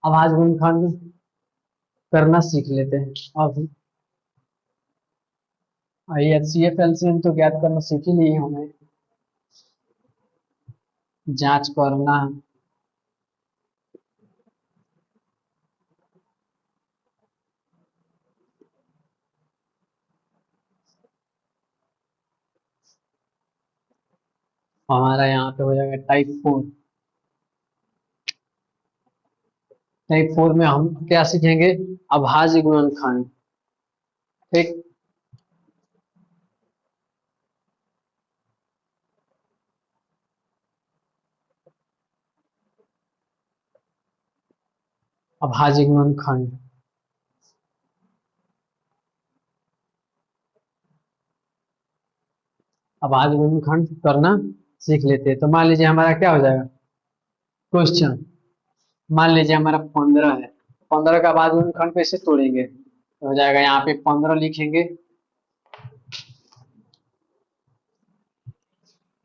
अभाज्य गुणनखंड करना सीख लेते हैं। अब एच सी एफ एलसीएम तो ज्ञात करना सीख ही लिए हमें, जांच करना। हमारा यहाँ पे हो जाएगा टाइप 4। टाइप 4 में हम क्या सीखेंगे, अभाज्य गुणनखंड, ठीक। अभाज्य गुणनखंड, अभाज्य गुणनखंड करना सीख लेते हैं तो मान लीजिए हमारा क्या हो जाएगा क्वेश्चन। मान लीजिए हमारा 15 है, 15 का अभाज्य गुणनखंड कैसे तोड़ेंगे, तो हो जाएगा यहाँ पे 15 लिखेंगे,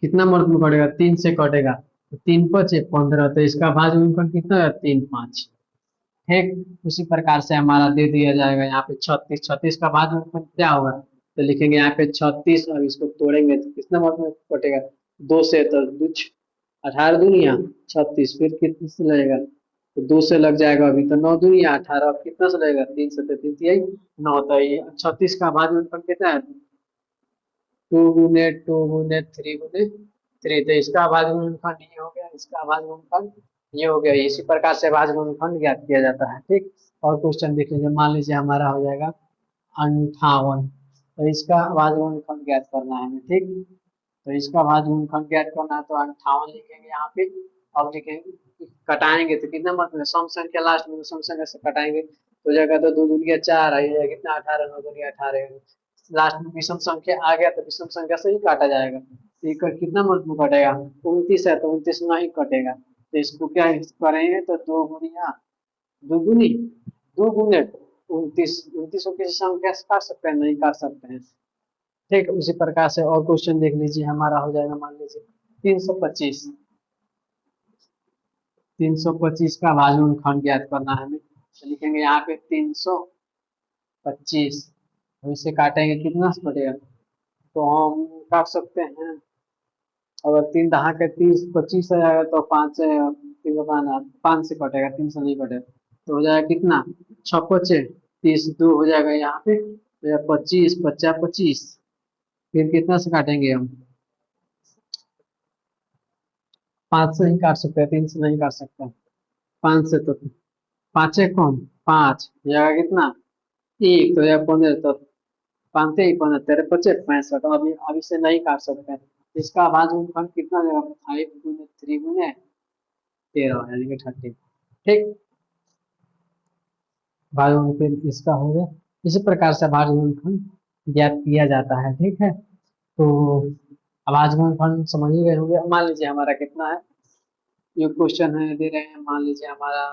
कितना मर्द में कटेगा, 3 से कटेगा, तो 3×5 = 15, तो इसका भाजगुणनफल कितना है, 3×5। ठीक उसी प्रकार से हमारा दे दिया जाएगा यहाँ पे 36, 36 का भाजगुणनफल क्या होगा, तो लिखेंगे यहाँ पे 36 और इसको तोड़ेंगे तो कितना मर्द में कटेगा, 2 से, तो 18 दूनिया 36, फिर कितने से लगेगा, तो 2 से लग जाएगा अभी, तो 9 दूनिया 18, अब कितना से लगेगा, 3 से, तो 3 यही 9, तो ये 36 का भाजगुणनफल कितना है, 2×2×3×3, तो इसका आवाज गुणनखंड ये हो गया, इसका आवाज गुणनखंड ये हो गया। इसी प्रकार से आवाज गुणनखंड ज्ञात किया जाता है। ठीक, और क्वेश्चन देख लीजिए, मान लीजिए हमारा हो जाएगा 58, तो इसका आवाज गुणनखंड ज्ञात करना है हमें। ठीक, तो इसका आवाज गुणनखंड ज्ञात करना है, तो 58 लिखेंगे यहाँ पे। अब लिखेंगे कटाएंगे तो कितना, मतलब सम संख्या लास्ट में सम संख्या से कटाएंगे तो हो जाएगा, तो 2×2 = 4 आ जाएगा, कितना 18, 9×2 = 18, लास्ट में विषम संख्या आ गया तो विषम संख्या से ही काटा जाएगा, तो ये कितना मत में कटेगा, 29 है, तो 29 नहीं कटेगा, तो इसको क्या करेंगे, तो 2 गुणिया 2 दूनी 2 गुने 29, 29 को किसी संख्या से काट सकते हैं, नहीं काट सकते हैं। ठीक, उसी प्रकार से और क्वेश्चन देख लीजिए, हमारा हो जाएगा, मान लीजिए 325, 325 का भाजगुणनखंड ज्ञात करना है हमें, तो लिखेंगे यहाँ पे 325, तो इसे काटेंगे कितना से कटेगा, तो हम काट सकते हैं, अगर 3×10⁻30 25 आ जाएगा, तो 5 से 5 से कटेगा, 3 से नहीं कटेगा, तो हो जाएगा कितना, 6×5 = 30, 2 हो जाएगा यहाँ पे, तो यह 25, 50, 25, फिर कितना से काटेंगे हम, 5 से ही काट सकते हैं, 3 से नहीं काट सकते, 5 से, तो 5 कम 5 हो जाएगा कितना, 1, तो यह 15, तो 5 ही 15, 13×5 = 65, अभी अभी से नहीं काट सकते हैं, इसका भाजगुणनखंड कितना देगा, 5×3×13, यानी कि 30। ठीक, भाजगुणनफल इसका हो गया। इसी प्रकार से भाजगुणनखंड ज्ञात किया जाता है। ठीक है, तो अब भाजगुणनफल समझ ही गए होंगे। मान लीजिए हमारा कितना है, ये क्वेश्चन है, दे रहे हैं, मान लीजिए हमारा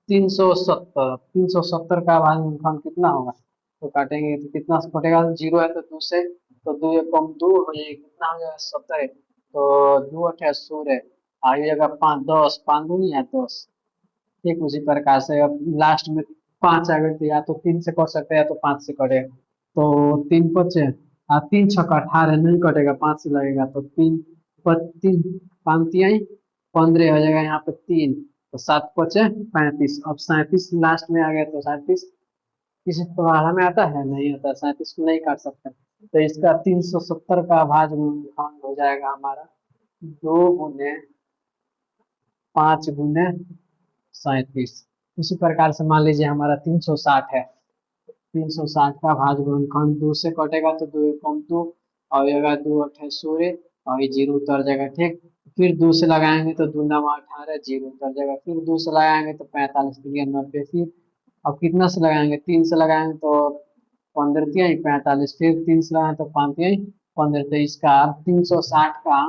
370, 370 का भाजगुणनफल कितना होगा, तो काटेंगे तो कितना से कटेगा, 0 है तो 2 से, तो 2 कम 2 हो जाएगा, कितना हो जाएगा, 70, तो 2×8 = 16, आगे जगह 5, 10, 5 दूनी है 10। ठीक उसी प्रकार से अब लास्ट में 5 आ गए, तो या तो 3 से कट सकते हैं या तो 5 से कटेगा, तो 3×5 = 18 नहीं कटेगा, 5 से लगेगा, तो 3×5 = 15 हो जाएगा, यहाँ पे 3, तो 7×5 = 35, अब 37 लास्ट में आ गया, तो 37 किसी पढ़ा में आता है, नहीं आता, 37 को नहीं काट सकते, तो इसका 370 का भाजगुणनखंड हो जाएगा हमारा 2×5 × 37। उसी प्रकार से मान लीजिए हमारा 360 है, 360 का भाजगुणनखंड 2 से कटेगा, तो 2 कम 2 और जगह 2×8 = 16, और ये 0 उतर जाएगा। ठीक, फिर 2 से लगाएंगे तो 2×9 = 18, 0 उतर जाएगा, फिर 2 से लगाएंगे तो 45×3 = 90, फिर अब कितना से लगाएंगे, 3 से लगाएंगे तो 15×3 = 45, फिर 3 से लगाएंगे तो 5×3 = 15, तो इसका 360 का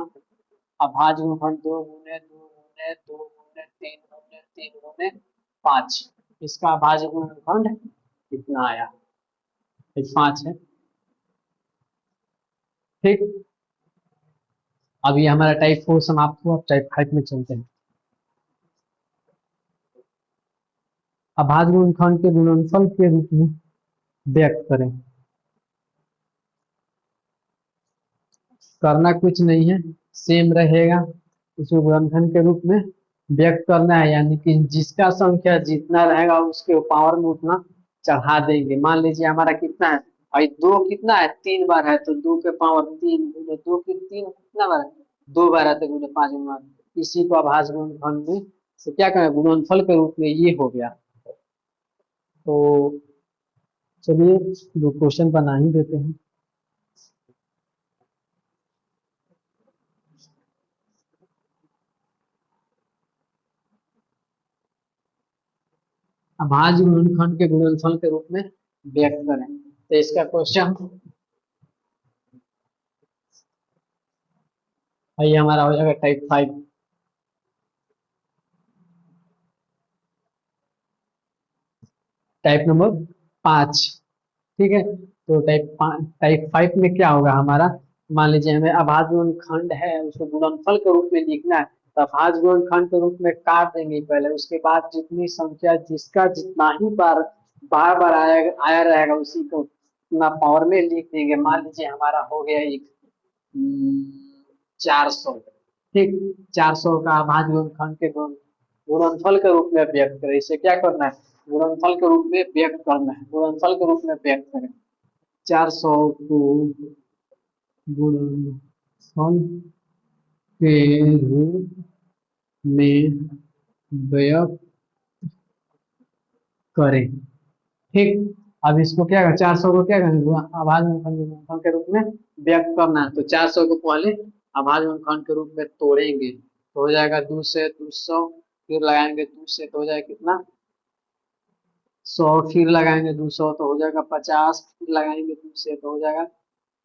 अभाज्य गुणनफल 2×2×2×3×3×5, इसका अभाज्य गुणनखंड कितना आया, 5 है। ठीक, अब ये हमारा टाइप 4 समाप्त हुआ, अब टाइप 5 में चलते हैं। अभाज्य गुणनखंड के गुणनफल के रूप में व्यक्त करें, करना कुछ नहीं है, सेम रहेगा, इसको गुणनखंड के रूप में व्यक्त करना है, यानी कि जिसका संख्या जितना रहेगा उसके पावर में उतना चढ़ा देंगे। मान लीजिए हमारा कितना है, भाई 2 कितना है, 3 बार है, तो 2 के पावर 3 गुने 2 की 3 कितना बार है, 2 बार है, तो गुने 5 बार, इसी को अभाज्य गुणनखंड में से क्या करें, गुणनफल के रूप में ये हो गया। तो चलिए दो क्वेश्चन बना ही देते हैं। अभाज्य गुणनखंड के गुणनफल के रूप में व्यक्त करें, तो इसका क्वेश्चन ये हमारा हो जाएगा टाइप 5। Type number 5। ठीक है, तो टाइप 5 में क्या होगा हमारा, मान लीजिए हमें अभाज्य गुणनखंड है, उसको गुणनफल के रूप में लिखना है, तो अभाज्य गुणनखंड के रूप में काट देंगे पहले, उसके बाद जितनी संख्या जिसका जितना ही बार बार आया रहेगा उसी को उतना पावर में लिख देंगे। मान लीजिए हमारा हो गया एक 400। ठीक, 400 का अभाज्य गुणनखंड के गुणनफल के रूप में व्यक्त करें। इसे क्या करना है, गुणनफल के रूप में व्यक्त करना है, गुणनफल के रूप में व्यक्त करें। 400 को गुणनफल के रूप में व्यक्त करें। ठीक, अब इसको क्या कर 400 को क्या करेंगे, अभाज्य गुणनफल के रूप में व्यक्त करना है, तो 400 को पहले अभाज्य गुणनखंड के रूप में तोड़ेंगे, तो हो जाएगा 2 से 200, फिर लगाएंगे 2 से तो हो जाएगा कितना 100, फिर लगाएंगे 200 तो हो जाएगा 50, फिर लगाएंगे 2 से तो हो जाएगा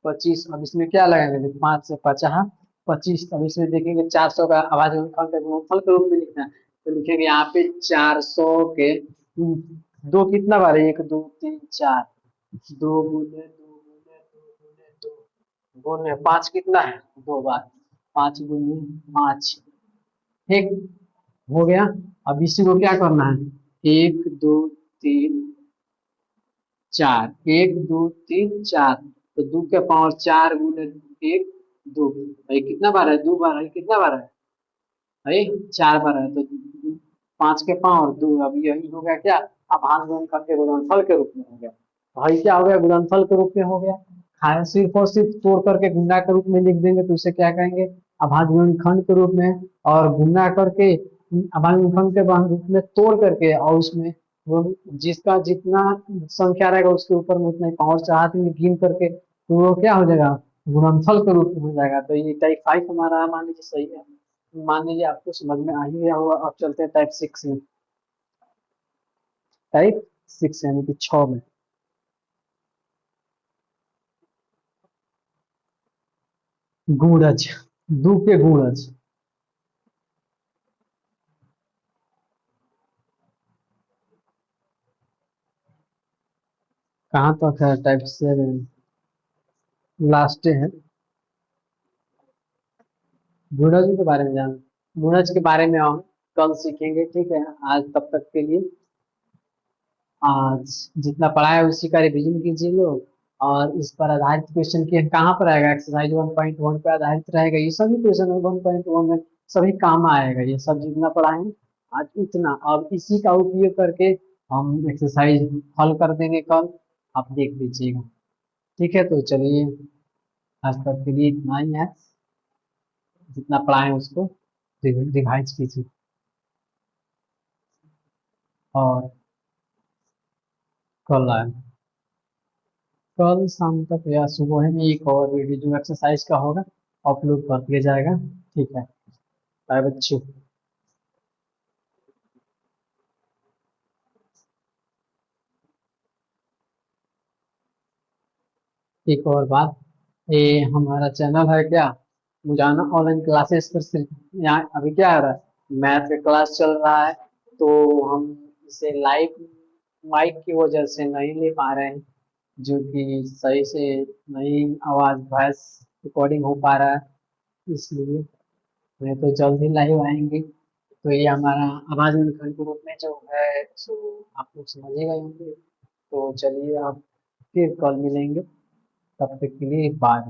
25। अब इसमें क्या लगाएंगे, 5 से 50 25। अब इसमें देखेंगे 400 का अभाज्य गुणनखंड का गुणनफल के रूप में लिखना है, तो लिखेंगे यहाँ पे 400 के दो कितना बार है, 1 2 3 4, 2 गुने 2 गुने 2 गुने 2 गुने 5 कितना है 2 बार, 5 गुने 5। ठीक, हो गया। अब इसी को क्या करना है, 1 2 3 4, 1 2 3 4, तो 2 के पावर 4 गुने 1 2, भाई कितना बार है 2 बार है, कितना बार है भाई 4 बार है, तो 5 के पावर 2। अब यही हो गया क्या, अभाज्य गुणनखंड के गुणनफल के रूप में हो गया। भाई क्या हो गया, गुणनफल के रूप में हो गया। सिर्फ और सिर्फ तोड़ करके गुणा के रूप में लिख देंगे तो उसे क्या कहेंगे, अभाज्य गुणनखंड के रूप में। और गुणा करके अभाज्य गुणनखंड के रूप में तोड़ करके, और उसमें वो जिसका जितना संख्या रहेगा उसके ऊपर में उतना ही पावर चढ़ा देंगे गिन करके, तो वो क्या हो जाएगा, गुणनफल के रूप में हो जाएगा। तो ये टाइप 5 हमारा मान लीजिए सही है। मान लीजिए आपको समझ में आ ही गया होगा। अब चलते हैं टाइप 6 में। टाइप 6 यानी कि 6 में, गुणज, दो के गुणज। कहाँ तक है, टाइप 7 लास्ट है। गुणज के बारे में जान, गुणज के बारे में हम कल सीखेंगे। ठीक है, आज तब तक के लिए आज जितना पढ़ा है उसी का रिवीजन कीजिए लोग। और इस पर आधारित क्वेश्चन की कहाँ पर आएगा, एक्सरसाइज 1.1 पे आधारित रहेगा ये सभी क्वेश्चन। 1.1 में सभी काम आएगा ये सब जितना पढ़ाएंगे आज उतना। अब इसी का उपयोग करके हम एक्सरसाइज हल कर देंगे कल, आप देख लीजिएगा। ठीक है, तो चलिए आज तक के लिए इतना ही है। जितना पढ़ाएं उसको रिवाइज कीजिए। और कल आए, कल शाम तक या सुबह में एक और वीडियो जो एक्सरसाइज का होगा अपलोड कर दिया जाएगा। ठीक है, बाय बच्चों। एक और बात, ये हमारा चैनल है क्या, मुजाना ऑनलाइन क्लासेस पर सिर्फ यहाँ अभी क्या आ रहा है, मैथ का क्लास चल रहा है। तो हम इसे लाइव माइक की वजह से नहीं ले पा रहे हैं, जो कि सही से नहीं आवाज वॉइस रिकॉर्डिंग हो पा रहा है। इसलिए नहीं तो जल्द ही लाइव आएंगे। तो ये हमारा आवाज गुणनखंड के रूप में जो है सो आप लोग समझिएगा होंगे। तो चलिए आप फिर कल मिलेंगे, तब तक के लिए बाय।